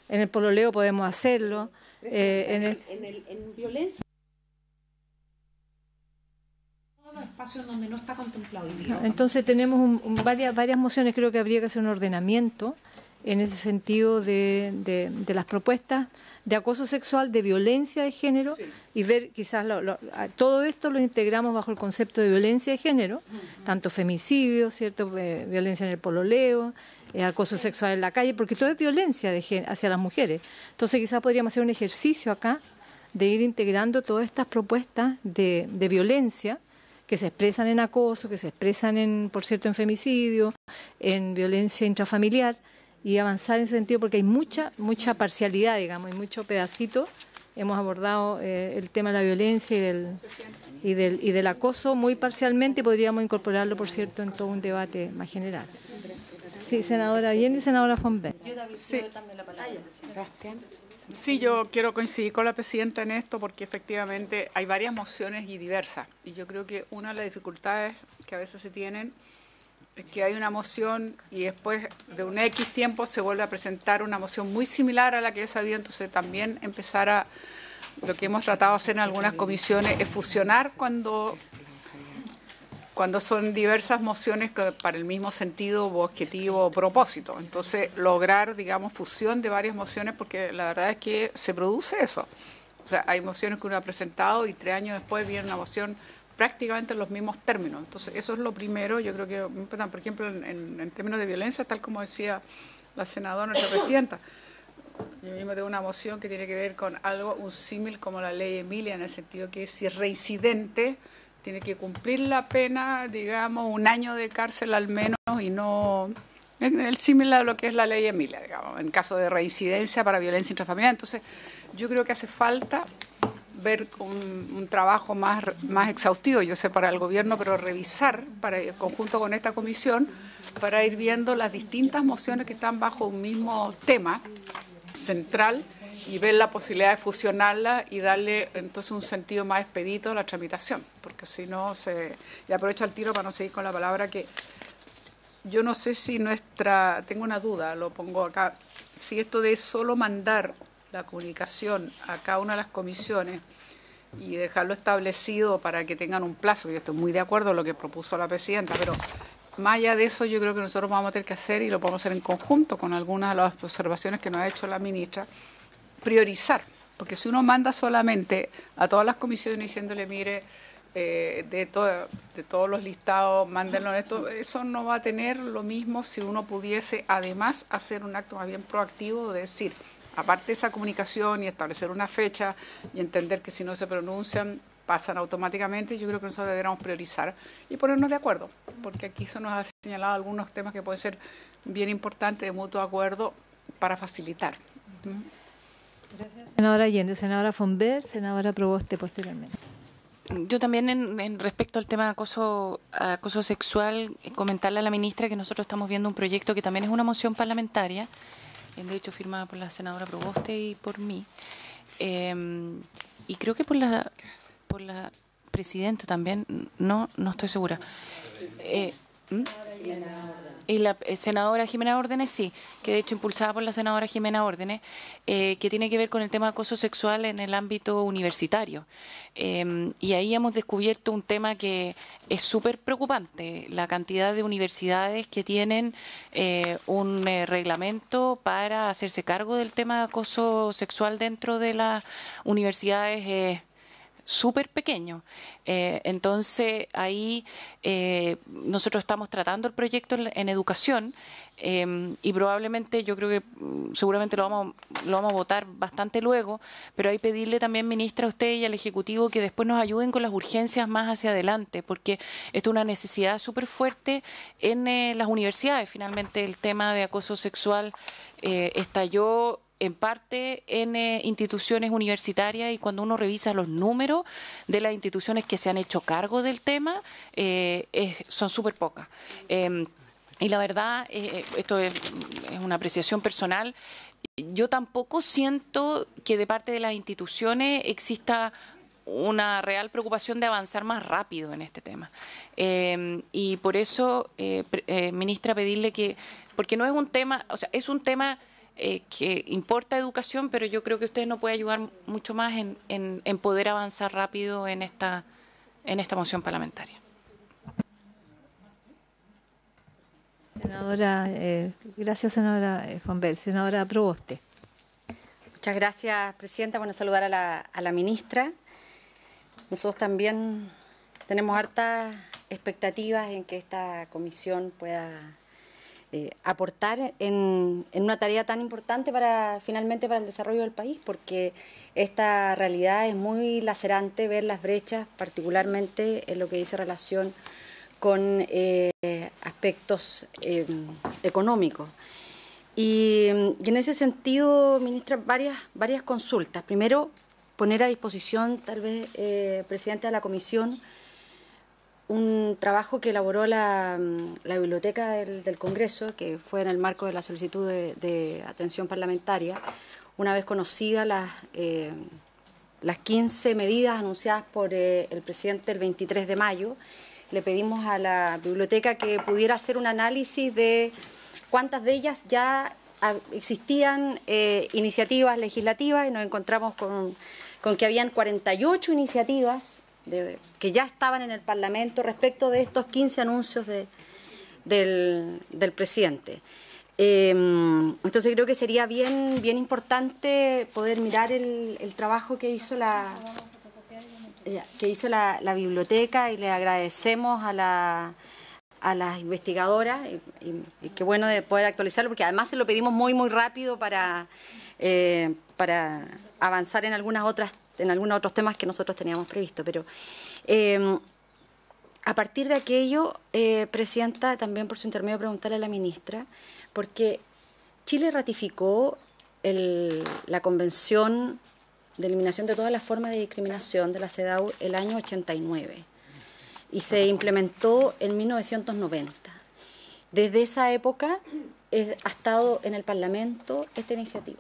En el pololeo podemos hacerlo. En violencia, todos los espacios donde no está contemplado hoy día. Entonces tenemos varias mociones, creo que habría que hacer un ordenamiento en ese sentido de las propuestas de acoso sexual, de violencia de género, sí, y ver quizás todo esto lo integramos bajo el concepto de violencia de género, tanto femicidio, ¿cierto? Violencia en el pololeo, acoso sexual en la calle, porque todo es violencia de género hacia las mujeres. Entonces quizás podríamos hacer un ejercicio acá de ir integrando todas estas propuestas de violencia que se expresan en acoso, que se expresan por cierto, en femicidio, en violencia intrafamiliar, y avanzar en ese sentido, porque hay mucha parcialidad, digamos, hay mucho pedacito. Hemos abordado el tema de la violencia y del acoso muy parcialmente, y podríamos incorporarlo, por cierto, en todo un debate más general. Sí, senadora Allende y senadora Fonbet. Sí, yo quiero coincidir con la presidenta en esto, porque efectivamente hay varias mociones y diversas, y yo creo que una de las dificultades que a veces se tienen es que hay una moción y después de un X tiempo se vuelve a presentar una moción muy similar a la que ya sabía, entonces también empezar a, lo que hemos tratado de hacer en algunas comisiones es fusionar cuando son diversas mociones para el mismo sentido o objetivo o propósito. Entonces lograr, digamos, fusión de varias mociones, porque la verdad es que se produce eso. O sea, hay mociones que uno ha presentado y 3 años después viene una moción prácticamente en los mismos términos. Entonces, eso es lo primero. Yo creo que, por ejemplo, en términos de violencia, tal como decía la senadora, nuestra presidenta, yo mismo tengo una moción que tiene que ver con algo, un símil como la ley Emilia, en el sentido que si es reincidente, tiene que cumplir la pena, digamos, 1 año de cárcel al menos, y no el símil a lo que es la ley Emilia, digamos, en caso de reincidencia para violencia intrafamiliar. Entonces, yo creo que hace falta ver un trabajo más exhaustivo, yo sé, para el gobierno, pero revisar en conjunto con esta comisión para ir viendo las distintas mociones que están bajo un mismo tema central y ver la posibilidad de fusionarlas y darle entonces un sentido más expedito a la tramitación, porque si no y aprovecho el tiro para no seguir con la palabra, que yo no sé si tengo una duda, lo pongo acá, si esto de solo mandar la comunicación a cada una de las comisiones y dejarlo establecido para que tengan un plazo. Yo estoy muy de acuerdo en lo que propuso la presidenta, pero más allá de eso yo creo que nosotros vamos a tener que hacer, y lo podemos hacer en conjunto con algunas de las observaciones que nos ha hecho la ministra, priorizar, porque si uno manda solamente a todas las comisiones diciéndole, mire, de todos los listados, mándenlo esto, eso no va a tener lo mismo si uno pudiese además hacer un acto más bien proactivo de decir, aparte de esa comunicación y establecer una fecha y entender que si no se pronuncian pasan automáticamente. Yo creo que nosotros deberíamos priorizar y ponernos de acuerdo, porque aquí se nos ha señalado algunos temas que pueden ser bien importantes de mutuo acuerdo para facilitar. Gracias. Senadora Allende, senadora Fonbet, senadora Proboste posteriormente. Yo también, en respecto al tema de acoso sexual, comentarle a la ministra que nosotros estamos viendo un proyecto que también es una moción parlamentaria, de hecho firmada por la senadora Proboste y por mí, y creo que por la presidenta también, no estoy segura. Y la senadora Jimena Órdenes, sí, que de hecho impulsada por la senadora Jimena Órdenes, que tiene que ver con el tema de acoso sexual en el ámbito universitario. Y ahí hemos descubierto un tema que es súper preocupante, la cantidad de universidades que tienen un reglamento para hacerse cargo del tema de acoso sexual dentro de las universidades súper pequeño. Entonces, ahí nosotros estamos tratando el proyecto en educación y probablemente, yo creo que seguramente lo vamos a votar bastante luego, pero hay pedirle también, ministra, a usted y al Ejecutivo que después nos ayuden con las urgencias más hacia adelante, porque esto es una necesidad súper fuerte en las universidades. Finalmente, el tema de acoso sexual estalló en parte en instituciones universitarias, y cuando uno revisa los números de las instituciones que se han hecho cargo del tema, son súper pocas. Y la verdad, esto es una apreciación personal, yo tampoco siento que de parte de las instituciones exista una real preocupación de avanzar más rápido en este tema. Y por eso, ministra, pedirle que, porque no es un tema, o sea, es un tema que importa educación, pero yo creo que usted nos puede ayudar mucho más en poder avanzar rápido en esta moción parlamentaria. Senadora, gracias, senadora Fonbel. Senadora Proboste. Muchas gracias, presidenta. Bueno, saludar a la ministra. Nosotros también tenemos hartas expectativas en que esta comisión pueda aportar en una tarea tan importante finalmente para el desarrollo del país, porque esta realidad es muy lacerante, ver las brechas, particularmente en lo que dice relación con aspectos económicos. Y en ese sentido, ministra, varias consultas. Primero, poner a disposición, tal vez, presidente de la comisión, un trabajo que elaboró la Biblioteca del Congreso, que fue en el marco de la solicitud de atención parlamentaria, una vez conocidas las 15 medidas anunciadas por el presidente el 23 de mayo. Le pedimos a la biblioteca que pudiera hacer un análisis de cuántas de ellas ya existían iniciativas legislativas, y nos encontramos con que habían 48 iniciativas que ya estaban en el Parlamento respecto de estos 15 anuncios del presidente. Entonces creo que sería bien importante poder mirar el trabajo que hizo la biblioteca, y le agradecemos a las investigadoras, y qué bueno de poder actualizarlo, porque además se lo pedimos muy rápido para avanzar en algunos otros temas que nosotros teníamos previsto. Pero a partir de aquello, presidenta, también por su intermedio preguntarle a la ministra, porque Chile ratificó la Convención de Eliminación de todas las formas de discriminación de la CEDAW el año 89 y se implementó en 1990. Desde esa época ha estado en el Parlamento esta iniciativa.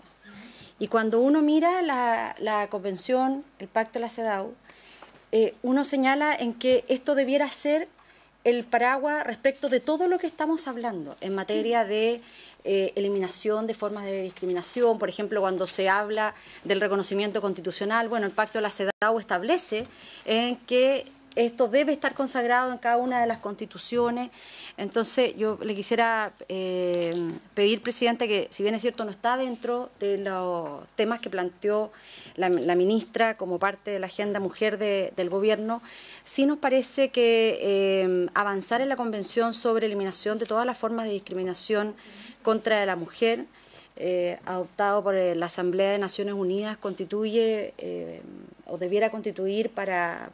Y cuando uno mira la convención, el pacto de la CEDAW, uno señala en que esto debiera ser el paraguas respecto de todo lo que estamos hablando en materia de eliminación de formas de discriminación. Por ejemplo, cuando se habla del reconocimiento constitucional, bueno, el pacto de la CEDAW establece en que esto debe estar consagrado en cada una de las constituciones. Entonces, yo le quisiera pedir, presidente, que si bien es cierto no está dentro de los temas que planteó la ministra como parte de la agenda mujer del gobierno, sí nos parece que avanzar en la Convención sobre eliminación de todas las formas de discriminación contra la mujer, adoptado por la Asamblea de Naciones Unidas, constituye o debiera constituir para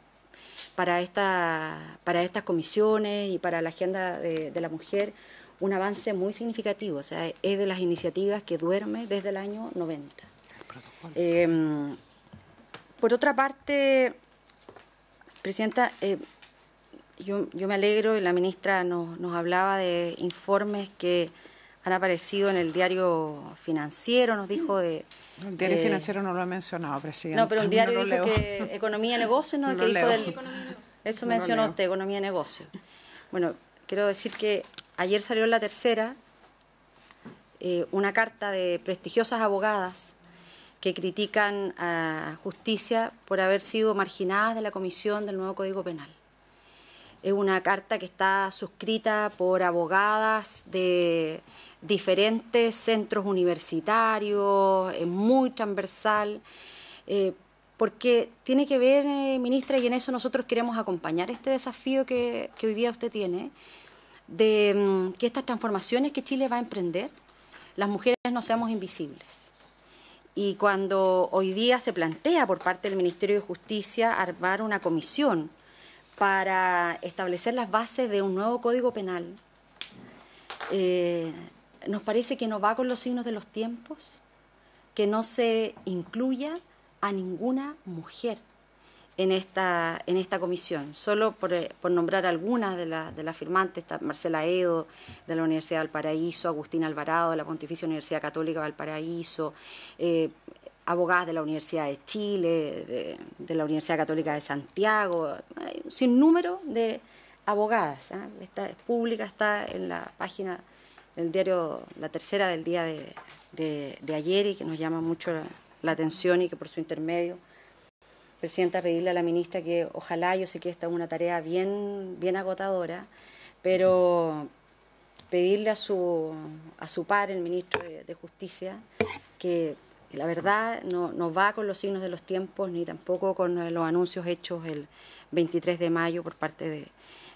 estas comisiones y para la agenda de la mujer un avance muy significativo. O sea, es de las iniciativas que duerme desde el año 90. Por otra parte, presidenta, yo me alegro, y la ministra nos hablaba de informes que han aparecido en el diario Financiero, nos dijo de... El diario Financiero no lo he mencionado, presidente. No, pero un diario dijo que Economía y Negocios, ¿no? Que dijo eso mencionó usted, Economía y Negocios. Bueno, quiero decir que ayer salió en La Tercera una carta de prestigiosas abogadas que critican a Justicia por haber sido marginadas de la comisión del nuevo Código Penal. Es una carta que está suscrita por abogadas de diferentes centros universitarios, es muy transversal, porque tiene que ver, ministra, y en eso nosotros queremos acompañar este desafío que hoy día usted tiene, de que estas transformaciones que Chile va a emprender, las mujeres no seamos invisibles. Y cuando hoy día se plantea por parte del Ministerio de Justicia armar una comisión para establecer las bases de un nuevo Código Penal, nos parece que no va con los signos de los tiempos, que no se incluya a ninguna mujer en esta comisión. Solo por nombrar algunas de las firmantes, está Marcela Edo, de la Universidad de Valparaíso, Agustín Alvarado, de la Pontificia Universidad Católica de Valparaíso, abogadas de la Universidad de Chile, de la Universidad Católica de Santiago, hay un sinnúmero de abogadas. Esta es pública, está en la página del diario La Tercera del día de ayer, y que nos llama mucho la atención, y que por su intermedio, Presidenta, pedirle a la ministra que ojalá, yo sé que esta es una tarea bien agotadora, pero pedirle a su par, el ministro de Justicia, que la verdad no va con los signos de los tiempos, ni tampoco con los anuncios hechos el 23 de mayo por parte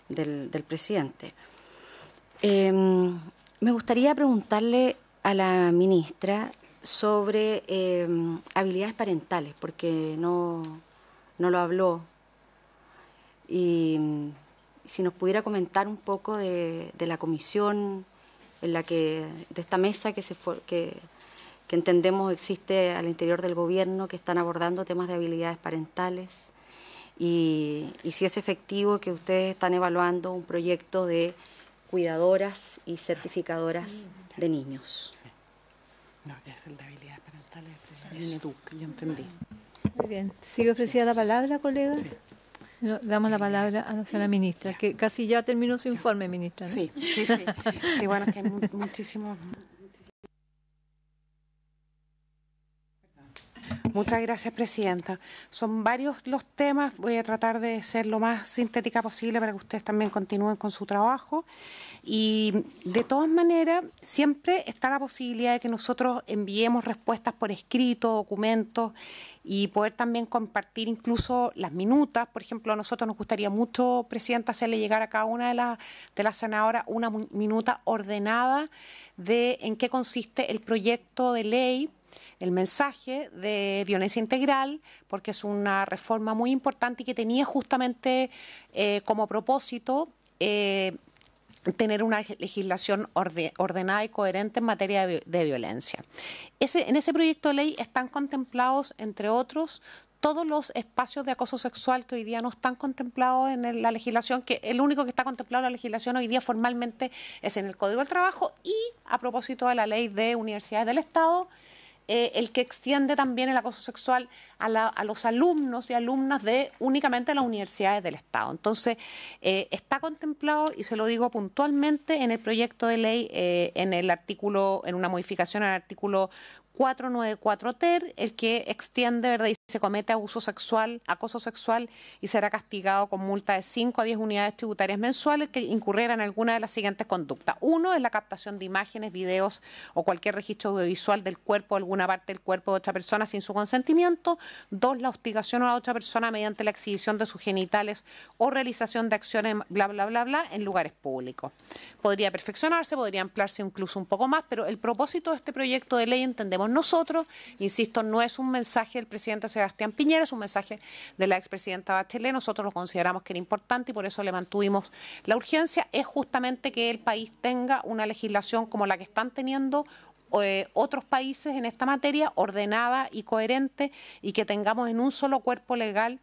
del presidente. Me gustaría preguntarle a la ministra sobre habilidades parentales, porque no lo habló. Y si nos pudiera comentar un poco de la comisión en la de esta mesa que entendemos existe al interior del gobierno, que están abordando temas de habilidades parentales, y si es efectivo que ustedes están evaluando un proyecto de cuidadoras y certificadoras de niños. Sí. No, es el de habilidades parentales de la INEDUC, yo entendí. Muy bien. ¿Sigue ofrecida la palabra, colega? Sí. No, damos la palabra a la señora ministra, que casi ya terminó su informe, ministra, ¿no? Sí. Sí, bueno, es que hay muchísimos... Muchas gracias, presidenta. Son varios los temas, voy a tratar de ser lo más sintética posible para que ustedes también continúen con su trabajo. Y de todas maneras, siempre está la posibilidad de que nosotros enviemos respuestas por escrito, documentos, y poder también compartir incluso las minutas. Por ejemplo, a nosotros nos gustaría mucho, presidenta, hacerle llegar a cada una de las senadoras una minuta ordenada de en qué consiste el proyecto de ley, el mensaje de violencia integral, porque es una reforma muy importante y que tenía justamente como propósito tener una legislación ordenada y coherente en materia de violencia. En ese proyecto de ley están contemplados, entre otros, todos los espacios de acoso sexual que hoy día no están contemplados en la legislación, que el único que está contemplado en la legislación hoy día formalmente es en el Código del Trabajo, y a propósito de la Ley de Universidades del Estado, el que extiende también el acoso sexual a los alumnos y alumnas de únicamente las universidades del Estado. Entonces, está contemplado, y se lo digo puntualmente, en el proyecto de ley, en una modificación al artículo 494 ter, el que extiende, ¿verdad?, y se comete acoso sexual, y será castigado con multa de 5 a 10 unidades tributarias mensuales que incurrieran en alguna de las siguientes conductas. Uno es la captación de imágenes, videos o cualquier registro audiovisual del cuerpo o alguna parte del cuerpo de otra persona sin su consentimiento. Dos, la hostigación a la otra persona mediante la exhibición de sus genitales o realización de acciones bla, bla, bla, bla en lugares públicos. Podría perfeccionarse, podría ampliarse incluso un poco más, pero el propósito de este proyecto de ley, entendemos nosotros, insisto, no es un mensaje del presidente Sebastián Piñera, es un mensaje de la expresidenta Bachelet. Nosotros lo consideramos que era importante y por eso le mantuvimos la urgencia, es justamente que el país tenga una legislación como la que están teniendo otros países en esta materia, ordenada y coherente, y que tengamos en un solo cuerpo legal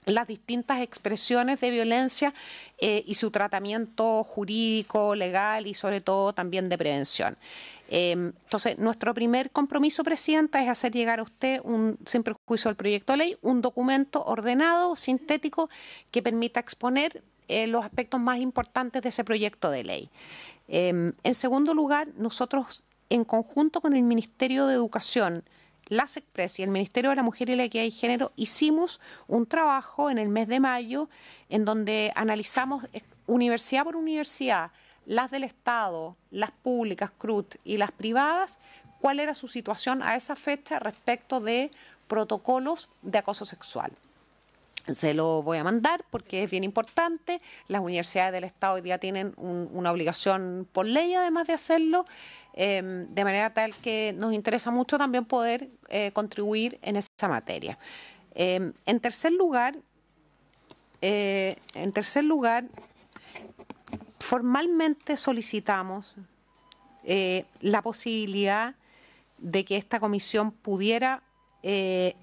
las distintas expresiones de violencia y su tratamiento jurídico, legal y sobre todo también de prevención. Entonces, nuestro primer compromiso, presidenta, es hacer llegar a usted, sin perjuicio del proyecto de ley, un documento ordenado, sintético, que permita exponer los aspectos más importantes de ese proyecto de ley. En segundo lugar, nosotros, en conjunto con el Ministerio de Educación, la SECPRES y el Ministerio de la Mujer y la Equidad de Género, hicimos un trabajo en el mes de mayo en donde analizamos universidad por universidad, las del Estado, las públicas, CRUT, y las privadas, cuál era su situación a esa fecha respecto de protocolos de acoso sexual. Se lo voy a mandar porque es bien importante. Las universidades del Estado hoy día tienen una obligación por ley, además de hacerlo, de manera tal que nos interesa mucho también poder contribuir en esa materia. En tercer lugar, formalmente solicitamos la posibilidad de que esta comisión pudiera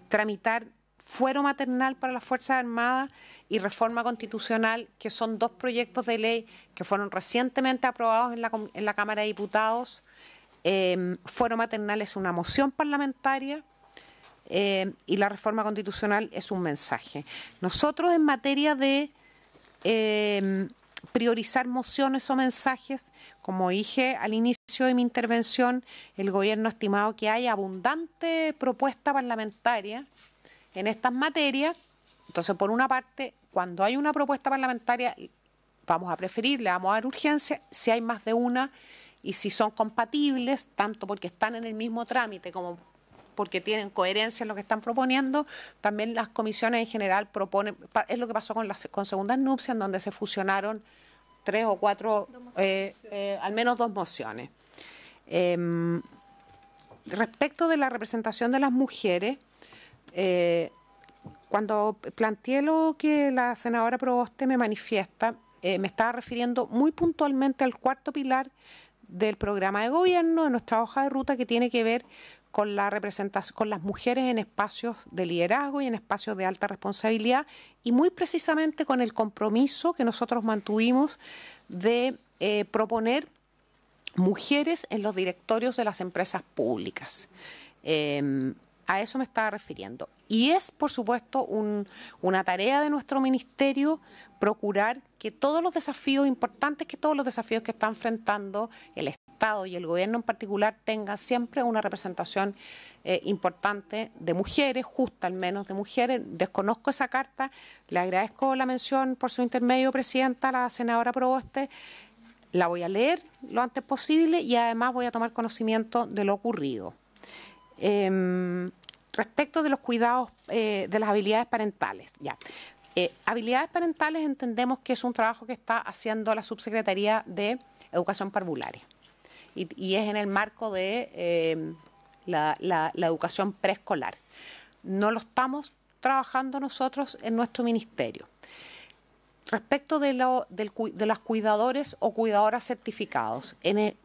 tramitar fuero maternal para las Fuerzas Armadas y reforma constitucional, que son dos proyectos de ley que fueron recientemente aprobados en la Cámara de Diputados. Fuero maternal es una moción parlamentaria y la reforma constitucional es un mensaje. Nosotros, en materia de priorizar mociones o mensajes, como dije al inicio de mi intervención, el Gobierno ha estimado que hay abundante propuesta parlamentaria en estas materias. Entonces, por una parte, cuando hay una propuesta parlamentaria, vamos a preferir, le vamos a dar urgencia. Si hay más de una y si son compatibles, tanto porque están en el mismo trámite como porque tienen coherencia en lo que están proponiendo, también las comisiones en general proponen. Es lo que pasó con segundas nupcias, en donde se fusionaron 3 o 4, al menos 2 mociones. Respecto de la representación de las mujeres, cuando planteé lo que la senadora Proboste me manifiesta, me estaba refiriendo muy puntualmente al cuarto pilar del programa de gobierno, de nuestra hoja de ruta, que tiene que ver con la representación, con las mujeres en espacios de liderazgo y en espacios de alta responsabilidad, y muy precisamente con el compromiso que nosotros mantuvimos de proponer mujeres en los directorios de las empresas públicas. A eso me estaba refiriendo. Y es, por supuesto, una tarea de nuestro ministerio procurar que todos los desafíos importantes, que todos los desafíos que está enfrentando el Estado y el Gobierno en particular, tengan siempre una representación importante de mujeres, justa al menos de mujeres. Desconozco esa carta, le agradezco la mención por su intermedio, Presidenta, a la senadora Proboste. La voy a leer lo antes posible y además voy a tomar conocimiento de lo ocurrido. Respecto de los cuidados de las habilidades parentales, habilidades parentales entendemos que es un trabajo que está haciendo la Subsecretaría de Educación Parvularia y es en el marco de la educación preescolar. No lo estamos trabajando nosotros en nuestro ministerio. Respecto de los cuidadores o cuidadoras certificados,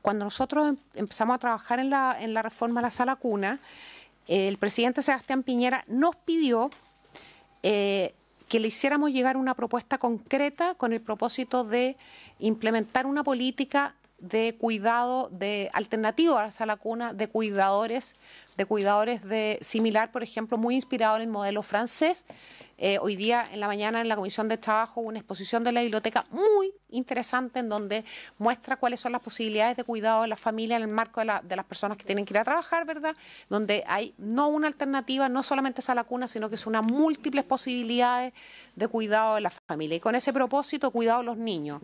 cuando nosotros empezamos a trabajar en la reforma de la sala cuna, el presidente Sebastián Piñera nos pidió que le hiciéramos llegar una propuesta concreta con el propósito de implementar una política de cuidado alternativo a la sala cuna, de cuidadores similar, por ejemplo, muy inspirado en el modelo francés. Hoy día en la mañana en la Comisión de Trabajo hubo una exposición de la biblioteca muy interesante en donde muestra cuáles son las posibilidades de cuidado de la familia en el marco de las personas que tienen que ir a trabajar, ¿verdad? Donde hay no una alternativa, no solamente sala cuna, sino que es una múltiples posibilidades de cuidado de la familia. Y con ese propósito, cuidado de los niños,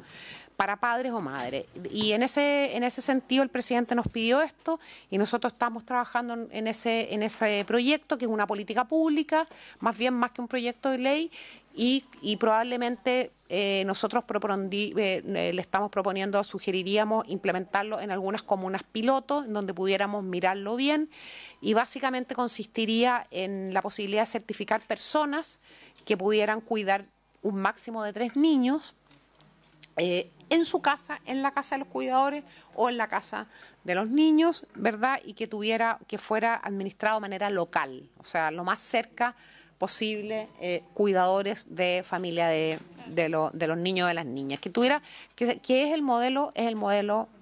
para padres o madres. Y en ese sentido el presidente nos pidió esto y nosotros estamos trabajando en ese proyecto, que es una política pública, más que un proyecto de ley, y probablemente nosotros le estamos proponiendo, sugeriríamos implementarlo en algunas comunas pilotos, en donde pudiéramos mirarlo bien, y básicamente consistiría en la posibilidad de certificar personas que pudieran cuidar un máximo de 3 niños, en su casa, en la casa de los cuidadores o en la casa de los niños, ¿verdad? Y que fuera administrado de manera local, o sea, lo más cerca posible, cuidadores de familia de los niños y de las niñas, que es el modelo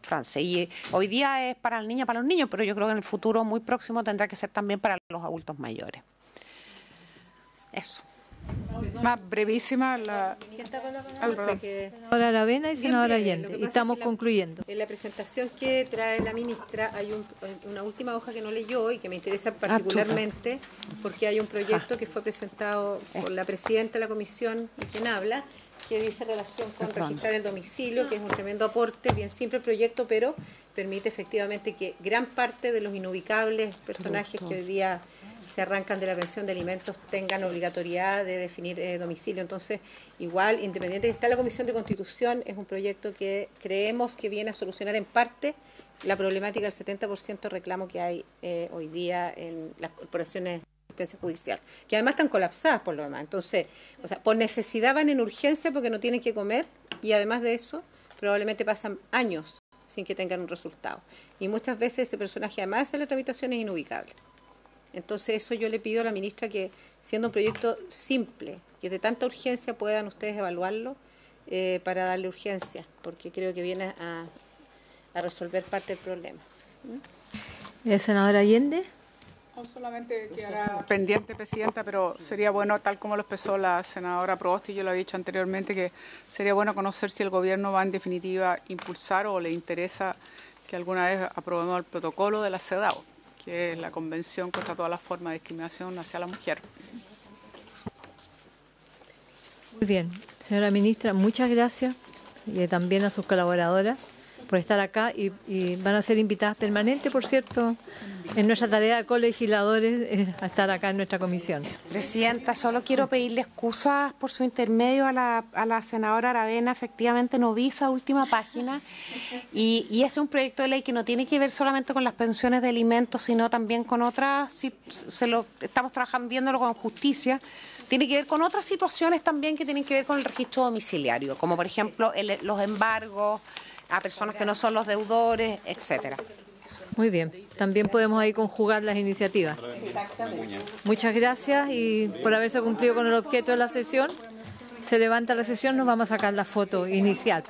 francés. Y hoy día es para la niña, para los niños, pero yo creo que en el futuro muy próximo tendrá que ser también para los adultos mayores. Eso. Más brevísima Senadora Aravena y senadora Allende. Y estamos concluyendo. En la presentación que trae la ministra hay una última hoja que no leyó y que me interesa particularmente porque hay un proyecto que fue presentado por la presidenta de la comisión y quien habla, que dice relación con registrar el domicilio, que es un tremendo aporte, bien simple el proyecto, pero permite efectivamente que gran parte de los inubicables personajes que hoy día se arrancan de la pensión de alimentos tengan obligatoriedad de definir domicilio. Entonces, igual, independiente de que está en la Comisión de Constitución, es un proyecto que creemos que viene a solucionar en parte la problemática del 70% de reclamo que hay hoy día en las corporaciones de asistencia judicial, que además están colapsadas por lo demás. Entonces, o sea, por necesidad van en urgencia porque no tienen que comer y además de eso, probablemente pasan años sin que tengan un resultado. Y muchas veces ese personaje, además de hacer la tramitación, es inubicable. Entonces eso yo le pido a la ministra que, siendo un proyecto simple, que de tanta urgencia puedan ustedes evaluarlo para darle urgencia, porque creo que viene a resolver parte del problema. Senadora Allende. No solamente quedará pendiente, Presidenta, pero sería bueno, tal como lo expresó la senadora Proboste, y yo lo he dicho anteriormente, que sería bueno conocer si el Gobierno va en definitiva a impulsar o le interesa que alguna vez aprobemos el protocolo de la CEDAW, que es la Convención contra todas las formas de discriminación hacia la mujer. Muy bien. Señora ministra, muchas gracias y también a sus colaboradoras por estar acá y van a ser invitadas permanentes, por cierto, en nuestra tarea de colegisladores a estar acá en nuestra comisión. Presidenta, solo quiero pedirle excusas por su intermedio a la senadora Aravena. Efectivamente no vi esa última página y es un proyecto de ley que no tiene que ver solamente con las pensiones de alimentos, sino también con otras, estamos trabajando viéndolo con justicia, tiene que ver con otras situaciones también que tienen que ver con el registro domiciliario, como por ejemplo los embargos a personas que no son los deudores, etcétera. Muy bien, también podemos ahí conjugar las iniciativas. Exactamente. Muchas gracias y por haberse cumplido con el objeto de la sesión. Se levanta la sesión, nos vamos a sacar la foto inicial.